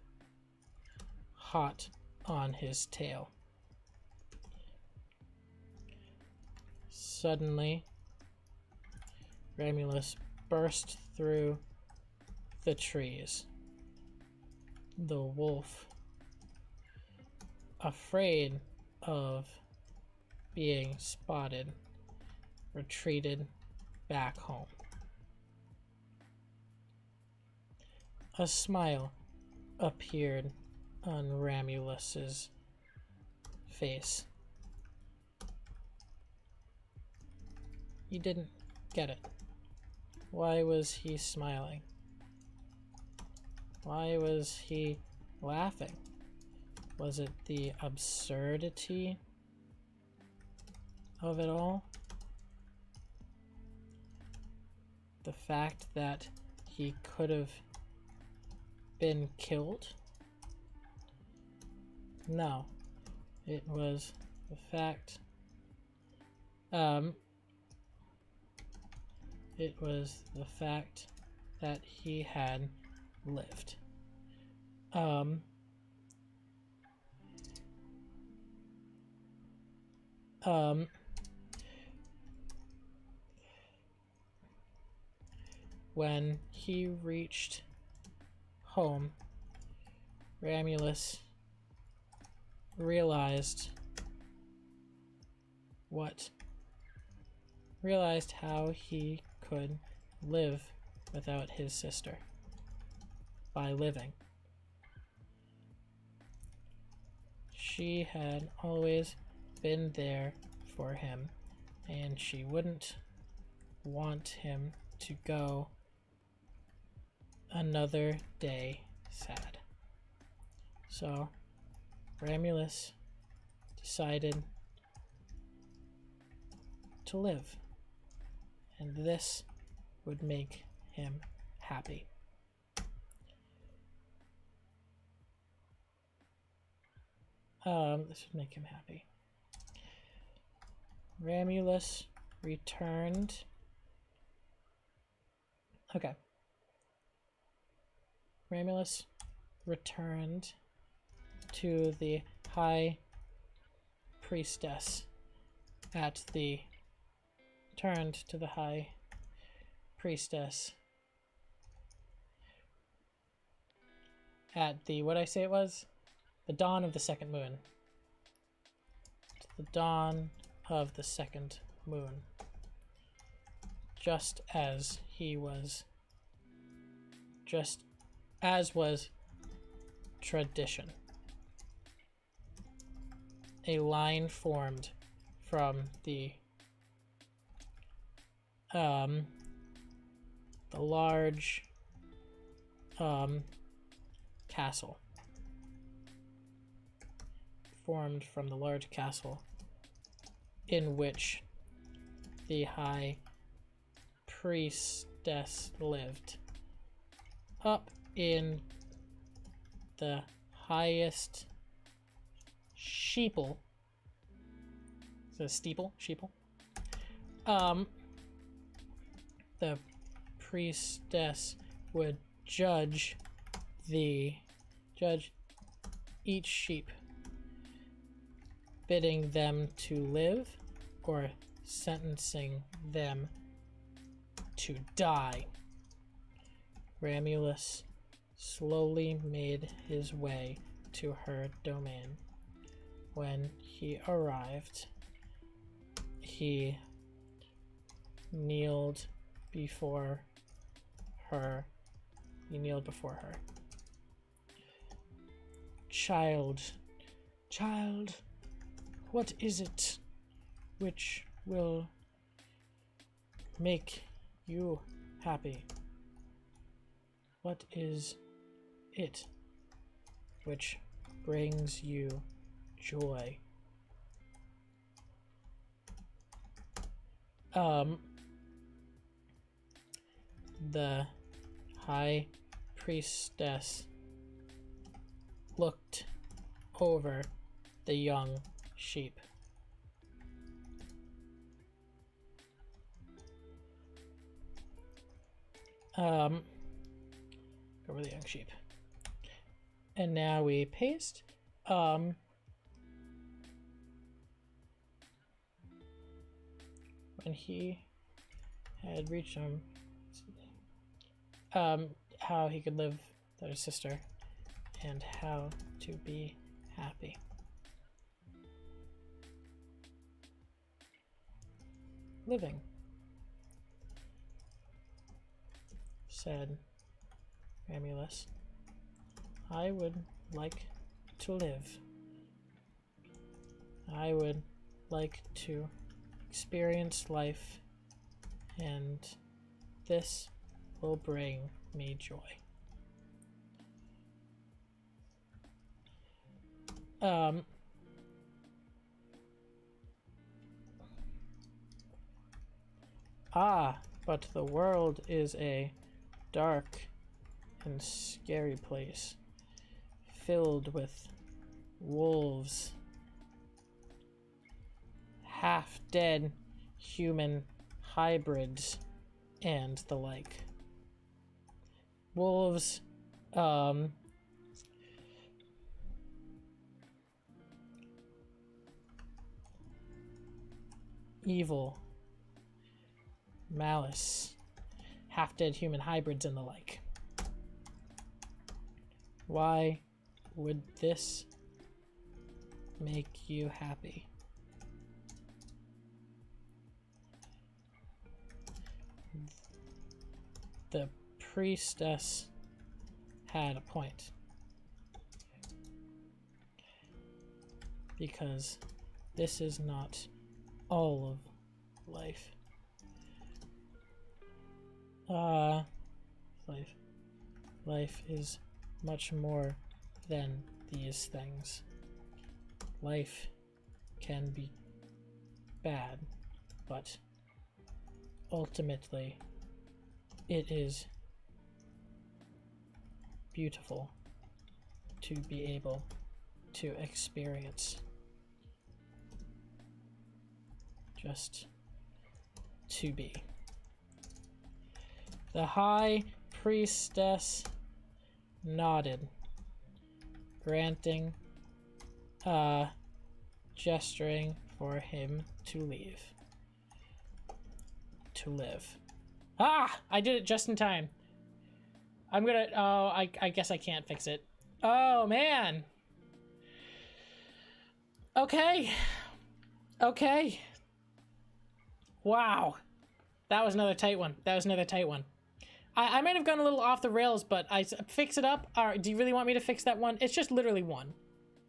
hot on his tail. Suddenly, Ramulus burst through the trees. The wolf, afraid of being spotted, retreated back home. A smile appeared on Ramulus's face. He didn't get it. Why was he smiling? Why was he laughing? Was it the absurdity of it all? The fact that he could have been killed? No. It was the fact that he had lived. When he reached home, Ramulus realized how he could live without his sister by living. She had always been there for him, and she wouldn't want him to go another day sad. So Ramulus decided to live, and this would make him happy. This would make him happy. Ramulus returned. Okay. Ramulus returned to the high priestess at the what I say it was? The dawn of the second moon. The dawn of the second moon. Just as was tradition. A line formed from the large castle. Formed from the large castle in which the high priestess lived. Up in the highest sheeple. Is it a steeple? Sheeple? The priestess would judge each sheep, bidding them to live or sentencing them to die. Romulus slowly made his way to her domain. When he arrived, he kneeled before her. Child, what is it which will make you happy? What is it which brings you joy? The high priestess looked over the young sheep. Over the young sheep. And now we paste. When he had reached him, how he could live without his sister and how to be happy. Living, said Romulus. I would like to live. I would like to experience life, and this will bring me joy. But the world is a dark and scary place, filled with wolves, half-dead human hybrids, and the like. Wolves, evil, malice, half-dead human hybrids, and the like. Why would this make you happy? The priestess had a point. Because this is not all of life. Life is much more than these things. Life can be bad, but ultimately it is beautiful to be able to experience. Just to be. The high priestess nodded, gesturing for him to leave. To live. Ah! I did it just in time. I'm gonna... Oh, I guess I can't fix it. Oh, man. Okay. Okay. Wow. That was another tight one. I might have gone a little off the rails, but fix it up. All right, do you really want me to fix that one? It's just literally one.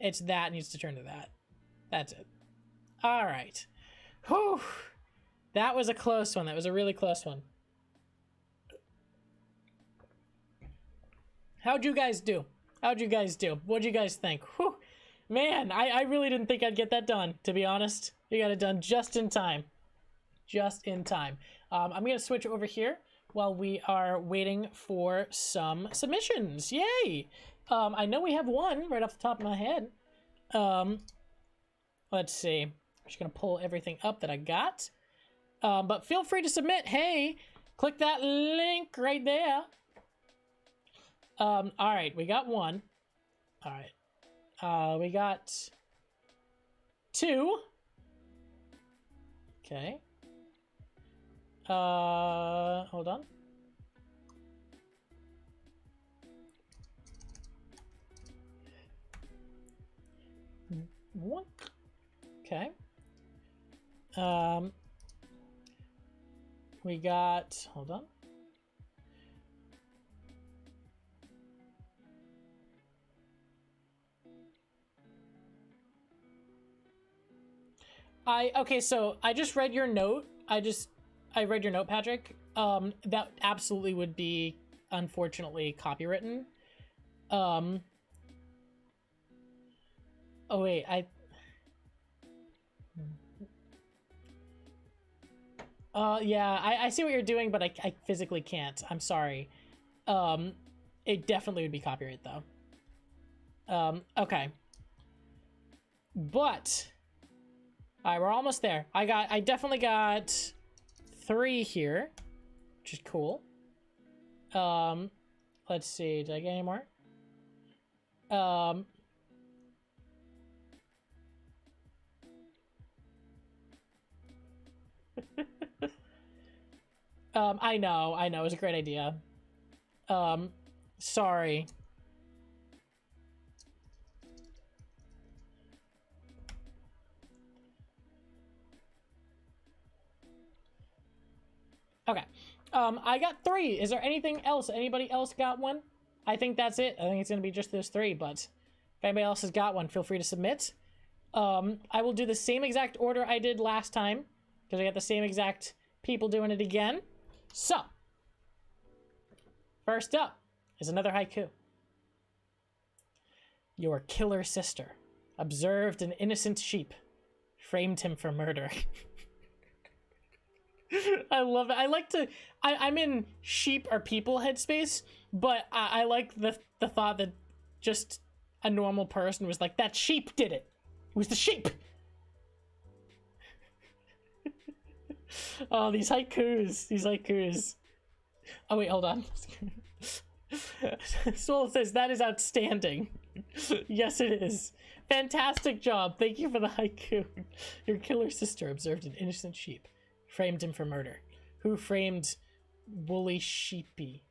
It's that needs to turn to that. That's it. All right. Whew. That was a close one. That was a really close one. How'd you guys do? How'd you guys do? What'd you guys think? Whew. Man, I really didn't think I'd get that done, to be honest. You got it done just in time. Just in time. I'm going to switch over here while we are waiting for some submissions. Yay! I know we have one right off the top of my head. Let's see. I'm just going to pull everything up that I got. But feel free to submit. Hey, click that link right there. All right, we got one. All right. We got two. Okay. Hold on. One. Okay. We got, hold on. Okay, so I just read your note. I read your note, Patrick. That absolutely would be, unfortunately, copywritten. Oh wait, yeah, I see what you're doing, but I physically can't. I'm sorry. It definitely would be copyright though. Okay. But, all right, we're almost there. I definitely got 3 here, which is cool. Let's see, did I get any more? I know, it was a great idea. Sorry. Okay. I got 3. Is there anything else? Anybody else got one? I think that's it. I think it's gonna be just those 3, but if anybody else has got one, feel free to submit. I will do the same exact order I did last time, because I got the same exact people doing it again. So, first up is another haiku. Your killer sister observed an innocent sheep, framed him for murder. I love it. I like to, I'm in sheep or people headspace, but I like the thought that just a normal person was like, that sheep did it. It was the sheep. Oh, these haikus. Oh wait, hold on. Soul says, that is outstanding. Yes, it is. Fantastic job. Thank you for the haiku. Your killer sister observed an innocent sheep, framed him for murder. Who framed Woolly Sheepy?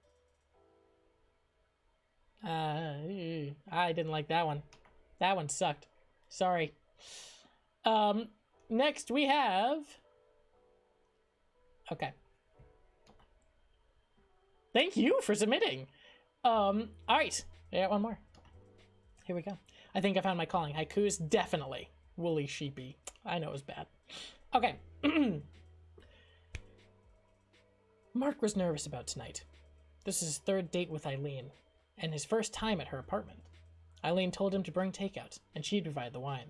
I didn't like that one. That one sucked. Sorry. Next we have... Okay. Thank you for submitting. All right. I got one more. Here we go. I think I found my calling. Haikus, definitely. Woolly Sheepy. I know it was bad. Okay. Mark was nervous about tonight. This is his 3rd date with Eileen, and his first time at her apartment. Eileen told him to bring takeout, and she'd provide the wine.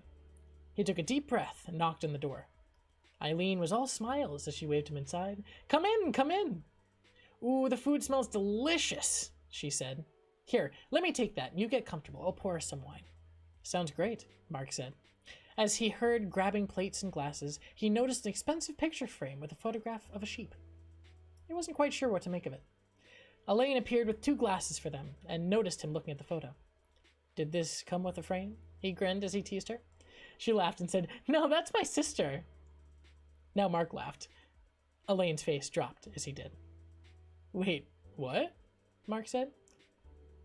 He took a deep breath and knocked on the door. Eileen was all smiles as she waved him inside. Come in, come in. Ooh, the food smells delicious, she said. Here, let me take that. You get comfortable. I'll pour us some wine. Sounds great, Mark said. As he heard grabbing plates and glasses, he noticed an expensive picture frame with a photograph of a sheep. He wasn't quite sure what to make of it. Elaine appeared with 2 glasses for them and noticed him looking at the photo. Did this come with a frame? He grinned as he teased her. She laughed and said, No, that's my sister. Now Mark laughed. Elaine's face dropped as he did. Wait, what? Mark said.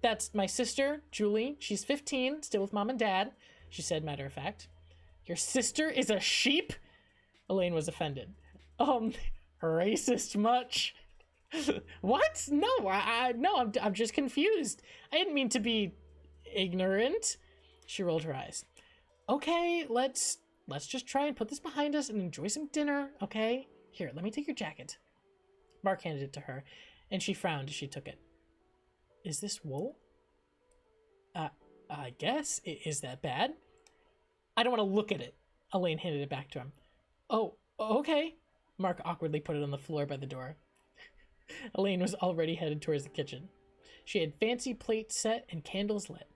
That's my sister, Julie. She's 15, still with mom and dad, she said, matter of fact. Your sister is a sheep? Elaine was offended. Racist much? What? No, no, I'm just confused. I didn't mean to be ignorant. She rolled her eyes. Okay, let's just try and put this behind us and enjoy some dinner, okay? Here, let me take your jacket. Mark handed it to her, and she frowned as she took it. Is this wool? I guess. Is that bad? I don't want to look at it. Elaine handed it back to him. Oh, okay. Mark awkwardly put it on the floor by the door. Elaine was already headed towards the kitchen. She had fancy plates set and candles lit.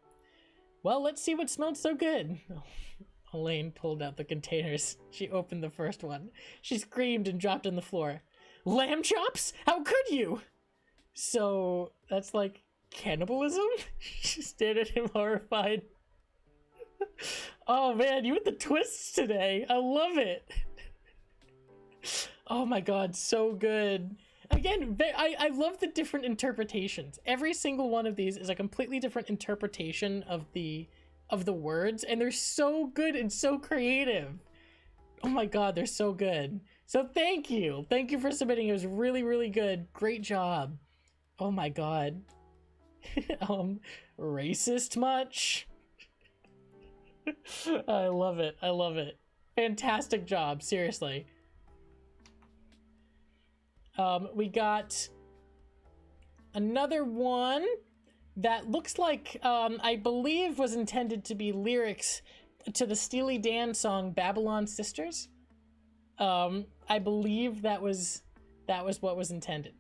Well, let's see what smelled so good. Elaine pulled out the containers. She opened the first one. She screamed and dropped on the floor. Lamb chops? How could you? So, that's like cannibalism? She stared at him horrified. Oh man, you with the twists today. I love it. Oh my god, so good. Again, I love the different interpretations. Every single one of these is a completely different interpretation of the words, and they're so good and so creative. Oh my god, they're so good. So thank you. Thank you for submitting. It was really, really good. Great job. Oh my god. Racist much? I love it. I love it. Fantastic job, seriously. We got another one that looks like, I believe was intended to be lyrics to the Steely Dan song Babylon Sisters. I believe that was what was intended.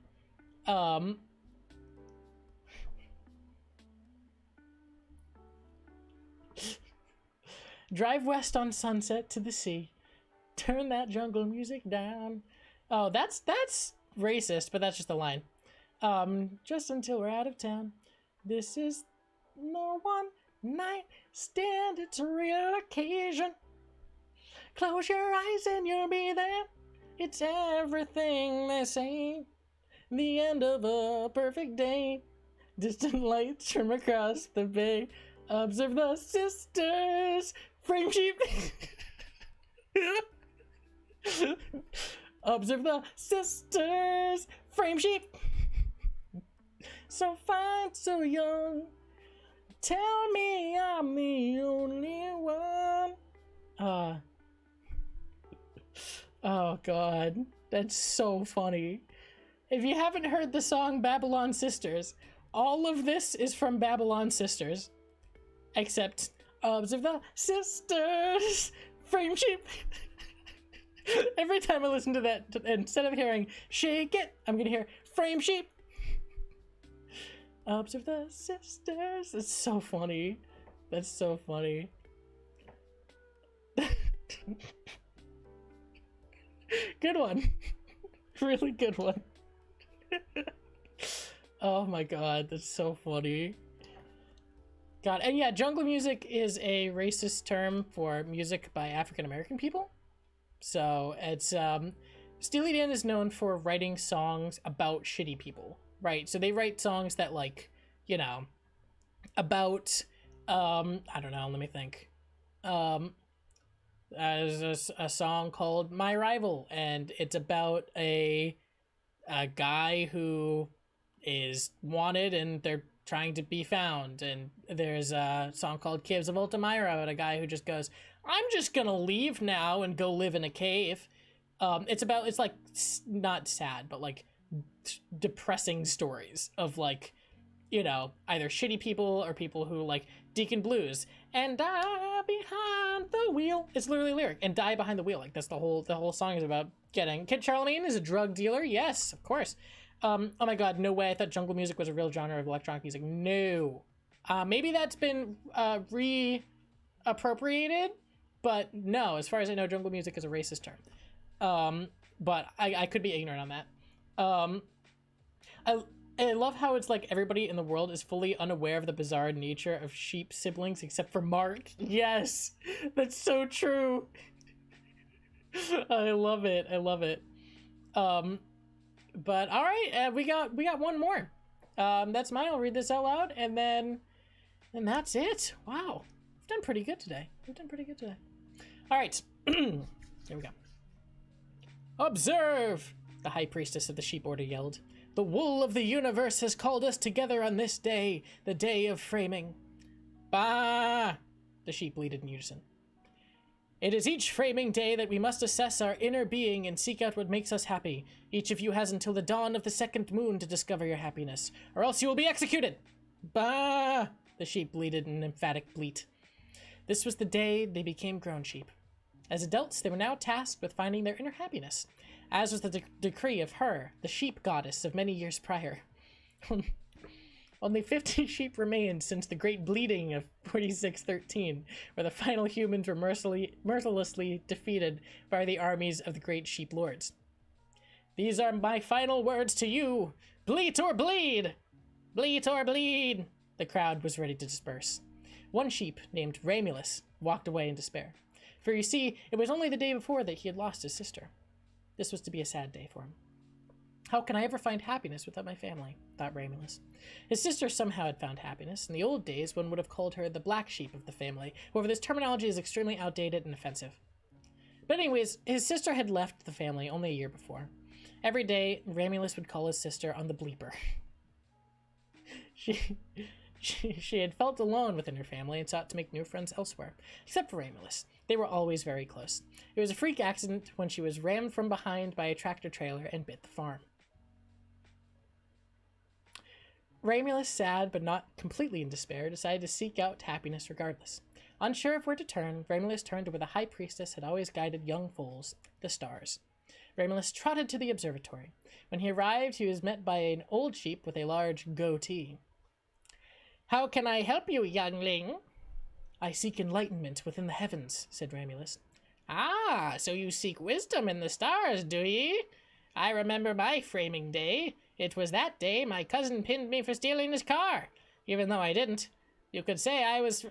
Drive west on Sunset to the sea. Turn that jungle music down. Oh, that's racist, but that's just a line. Just until we're out of town. This is no one night stand, it's a real occasion. Close your eyes and you'll be there. It's everything they say. The end of a perfect day. Distant lights trim across the bay. Observe the sisters. Frame sheep. Observe the sisters. Frame sheep. So fine, so young. Tell me I'm the only one. Oh god, that's so funny. If you haven't heard the song Babylon Sisters, all of this is from Babylon Sisters. Except, observe the sisters, frame sheep. Every time I listen to that, instead of hearing shake it, I'm gonna hear frame sheep. Observe the sisters. It's so funny. That's so funny. Good one. Really good one. Oh my god, that's so funny. God, and yeah, jungle music is a racist term for music by African American people. So it's Steely Dan is known for writing songs about shitty people, right? So they write songs that, like, you know, about I don't know, let me think. There's a song called My Rival, and it's about a guy who is wanted and they're trying to be found. And there's a song called Caves of Altamira about a guy who just goes, I'm just gonna leave now and go live in a cave. It's like not sad, but like depressing stories of, like, you know, either shitty people or people who like Deacon Blues and die behind the wheel. It's literally a lyric, and die behind the wheel. Like, that's the whole song is about getting. Kid Charlemagne is a drug dealer. Yes, of course. Oh my god, no way. I thought jungle music was a real genre of electronic music. No. Maybe that's been reappropriated, but no, as far as I know, jungle music is a racist term. But I could be ignorant on that. I love how it's like everybody in the world is fully unaware of the bizarre nature of sheep siblings except for Mark. Yes, that's so true. I love it. I love it. But all right, we got one more. That's mine. I'll read this out loud, and that's it. Wow, we've done pretty good today. All right, here we go. Observe! The high priestess of the sheep order yelled. The wool of the universe has called us together on this day, the day of framing. Bah! The sheep bleated in unison. It is each framing day that we must assess our inner being and seek out what makes us happy. Each of you has until the dawn of the second moon to discover your happiness, or else you will be executed. Bah! The sheep bleated in an emphatic bleat. This was the day they became grown sheep. As adults, they were now tasked with finding their inner happiness, as was the decree of her, the sheep goddess of many years prior. Only 50 sheep remained since the great bleeding of 4613, where the final humans were mercilessly defeated by the armies of the great sheep lords. These are my final words to you. Bleat or bleed! Bleat or bleed! The crowd was ready to disperse. One sheep, named Ramulus, walked away in despair. For you see, it was only the day before that he had lost his sister. This was to be a sad day for him. How can I ever find happiness without my family? Thought Ramulus. His sister somehow had found happiness. In the old days, one would have called her the black sheep of the family. However, this terminology is extremely outdated and offensive. But anyways, his sister had left the family only a year before. Every day, Ramulus would call his sister on the bleeper. She had felt alone within her family and sought to make new friends elsewhere, except for Ramulus. They were always very close. It was a freak accident when she was rammed from behind by a tractor trailer and bit the farm. Ramulus, sad but not completely in despair, decided to seek out happiness regardless. Unsure of where to turn, Ramulus turned to where the high priestess had always guided young foals, the stars. Ramulus trotted to the observatory. When he arrived, he was met by an old sheep with a large goatee. How can I help you, youngling? I seek enlightenment within the heavens, said Ramulus. Ah, so you seek wisdom in the stars, do ye? I remember my framing day. It was that day my cousin pinned me for stealing his car, even though I didn't. You could say I was...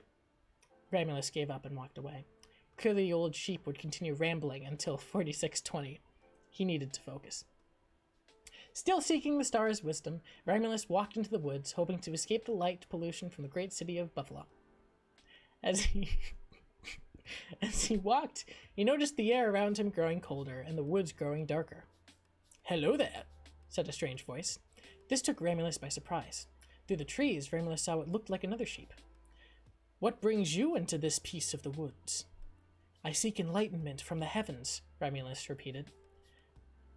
Ramulus gave up and walked away. Clearly the old sheep would continue rambling until 4620. He needed to focus. Still seeking the star's wisdom, Ramulus walked into the woods, hoping to escape the light pollution from the great city of Buffalo. As he walked, he noticed the air around him growing colder and the woods growing darker. Hello there, said a strange voice. This took Ramulus by surprise. Through the trees, Ramulus saw what looked like another sheep. What brings you into this piece of the woods? I seek enlightenment from the heavens, Ramulus repeated.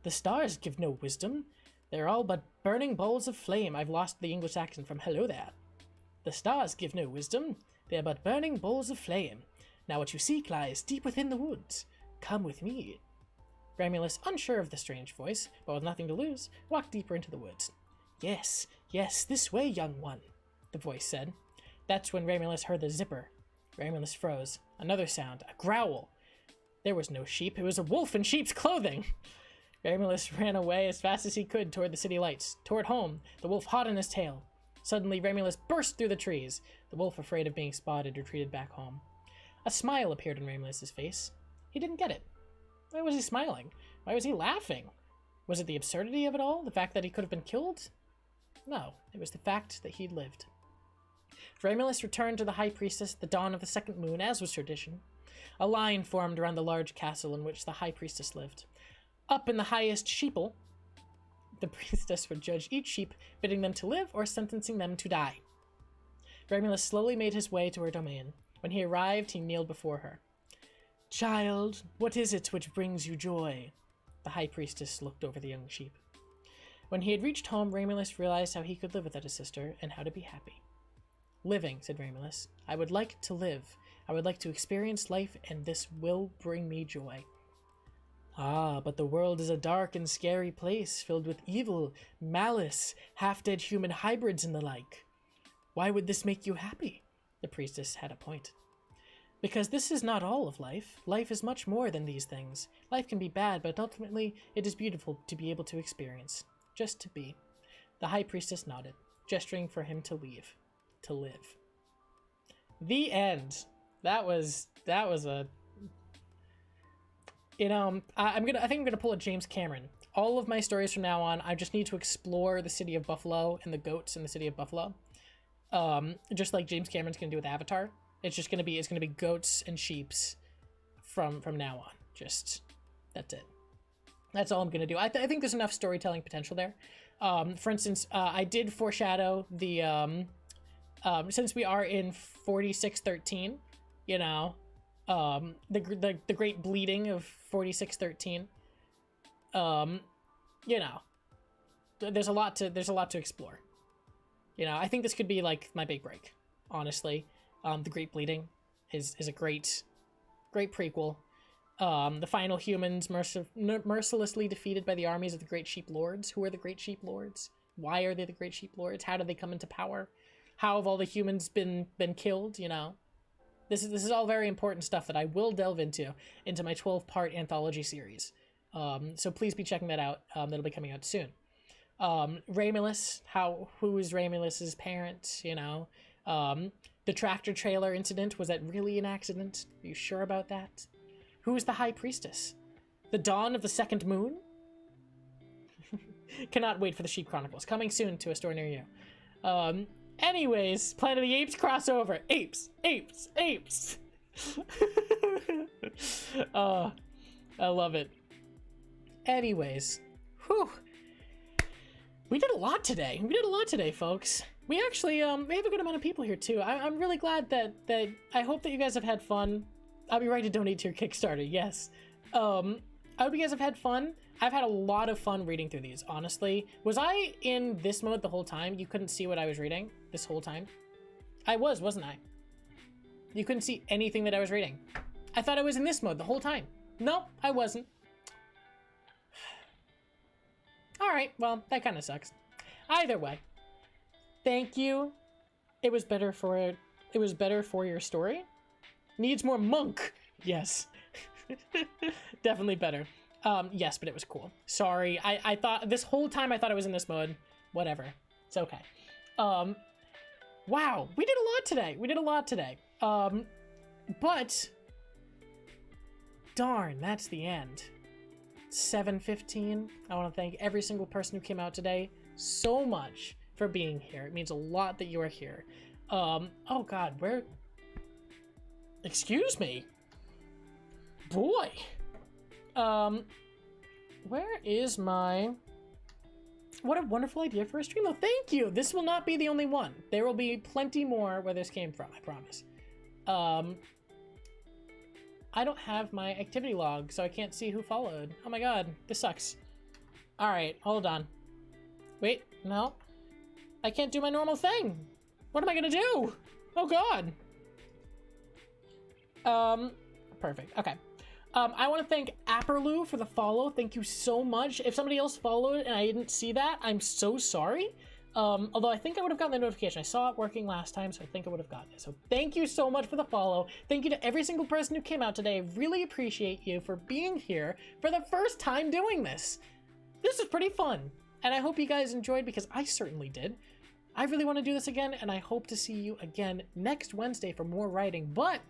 The stars give no wisdom. They're all but burning balls of flame. I've lost the English accent from hello there. The stars give no wisdom. They are but burning balls of flame. Now what you seek lies deep within the woods. Come with me. Ramulus, unsure of the strange voice, but with nothing to lose, walked deeper into the woods. Yes, yes, this way, young one, the voice said. That's when Ramulus heard the zipper. Ramulus froze. Another sound, a growl. There was no sheep. It was a wolf in sheep's clothing. Ramulus ran away as fast as he could toward the city lights, toward home, the wolf hot on his tail. Suddenly, Ramulus burst through the trees. The wolf, afraid of being spotted, retreated back home. A smile appeared on Ramulus's face. He didn't get it. Why was he smiling? Why was he laughing? Was it the absurdity of it all? The fact that he could have been killed? No, it was the fact that he'd lived. Ramulus returned to the high priestess at the dawn of the second moon, as was tradition. A line formed around the large castle in which the high priestess lived. Up in the highest sheeple, the priestess would judge each sheep, bidding them to live or sentencing them to die. Ramulus slowly made his way to her domain. When he arrived, he kneeled before her. Child, what is it which brings you joy? The high priestess looked over the young sheep. When he had reached home, Ramulus realized how he could live without his sister and how to be happy. Living, said Ramulus. I would like to live. I would like to experience life, and this will bring me joy. Ah, but the world is a dark and scary place, filled with evil, malice, half-dead human hybrids and the like. Why would this make you happy? The priestess had a point. Because this is not all of life. Life is much more than these things. Life can be bad, but ultimately it is beautiful to be able to experience. Just to be. The high priestess nodded, gesturing for him to leave. To live. The end. That was a... I think I'm gonna pull a James Cameron. All of my stories from now on, I just need to explore the city of Buffalo and the goats in the city of Buffalo. Just like James Cameron's gonna do with Avatar. It's gonna be goats and sheeps from now on. Just that's it. That's all I'm going to do. I think there's enough storytelling potential there. For instance, I did foreshadow the, since we are in 4613, you know, the great bleeding of 4613, you know, there's a lot to explore. You know, I think this could be like my big break, honestly. The Great Bleeding is a great prequel. The final humans mercilessly defeated by the armies of the Great Sheep Lords. Who are the Great Sheep Lords? Why are they the Great Sheep Lords? How did they come into power? How have all the humans been killed? You know, this is all very important stuff that I will delve into my 12-part anthology series. So please be checking that out. That'll be coming out soon. Romulus, who is Romulus's parent? You know, the tractor trailer incident, was that really an accident? Are you sure about that? Who is the High Priestess? The dawn of the second moon? Cannot wait for the Sheep Chronicles. Coming soon to a store near you. Anyways, Planet of the Apes crossover. Apes! I love it. Anyways, whew. We did a lot today. Folks. We actually, we have a good amount of people here, too. I'm really glad that I hope that you guys have had fun. I'll be ready to donate to your Kickstarter, yes. I hope you guys have had fun. I've had a lot of fun reading through these, honestly. Was I in this mode the whole time? You couldn't see what I was reading this whole time? I was, wasn't I? You couldn't see anything that I was reading. I thought I was in this mode the whole time. No, I wasn't. Alright, well, that kind of sucks. Either way, thank you. It was better for your story. Needs more monk. Yes. Definitely better. Yes, but it was cool. Sorry. I thought this whole time I thought I was in this mode. Whatever. It's okay. Wow. We did a lot today. But darn, that's the end. 7:15. I want to thank every single person who came out today so much for being here. It means a lot that you are here. Oh god, where... Excuse me. Boy. Where is my... What a wonderful idea for a stream. Oh, thank you. This will not be the only one. There will be plenty more where this came from, I promise. I don't have my activity log, so I can't see who followed. Oh my god, this sucks. Alright, hold on. Wait, no. I can't do my normal thing. What am I gonna do? Oh god. Perfect. Okay. I want to thank Apperloo for the follow. Thank you so much. If somebody else followed and I didn't see that, I'm so sorry. Although I think I would have gotten the notification. I saw it working last time, so I think I would have gotten it. So thank you so much for the follow. Thank you to every single person who came out today. I really appreciate you for being here for the first time doing this. This is pretty fun. And I hope you guys enjoyed, because I certainly did. I really want to do this again, and I hope to see you again next Wednesday for more writing. But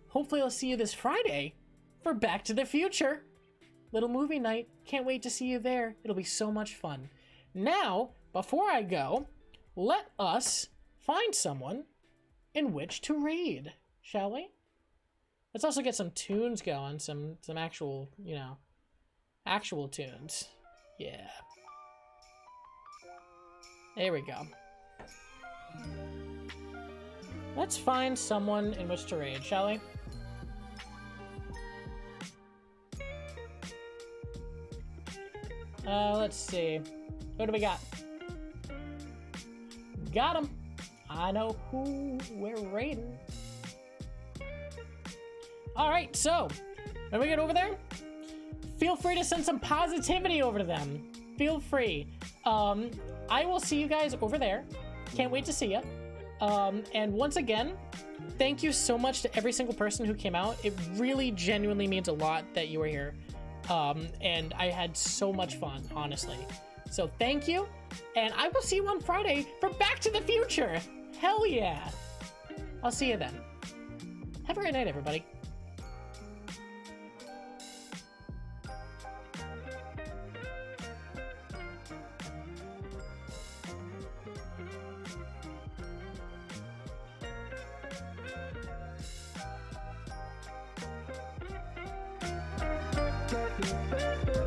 hopefully I'll see you this Friday for Back to the Future. Little movie night. Can't wait to see you there. It'll be so much fun. Now, before I go, let us find someone in which to raid, shall we? Let's also get some tunes going, some actual, you know, actual tunes. Yeah. There we go. Let's find someone in which to raid, shall we? Let's see. What do we got? Got him. I know who we're raiding. Alright, so when we get over there, feel free to send some positivity over to them. Feel free. I will see you guys over there. Can't wait to see you. And once again, thank you so much to every single person who came out. It really genuinely means a lot that you were here. And I had so much fun, honestly. So thank you, and I will see you on Friday for Back to the Future. Hell yeah. I'll see you then. Have a great night, everybody. Better.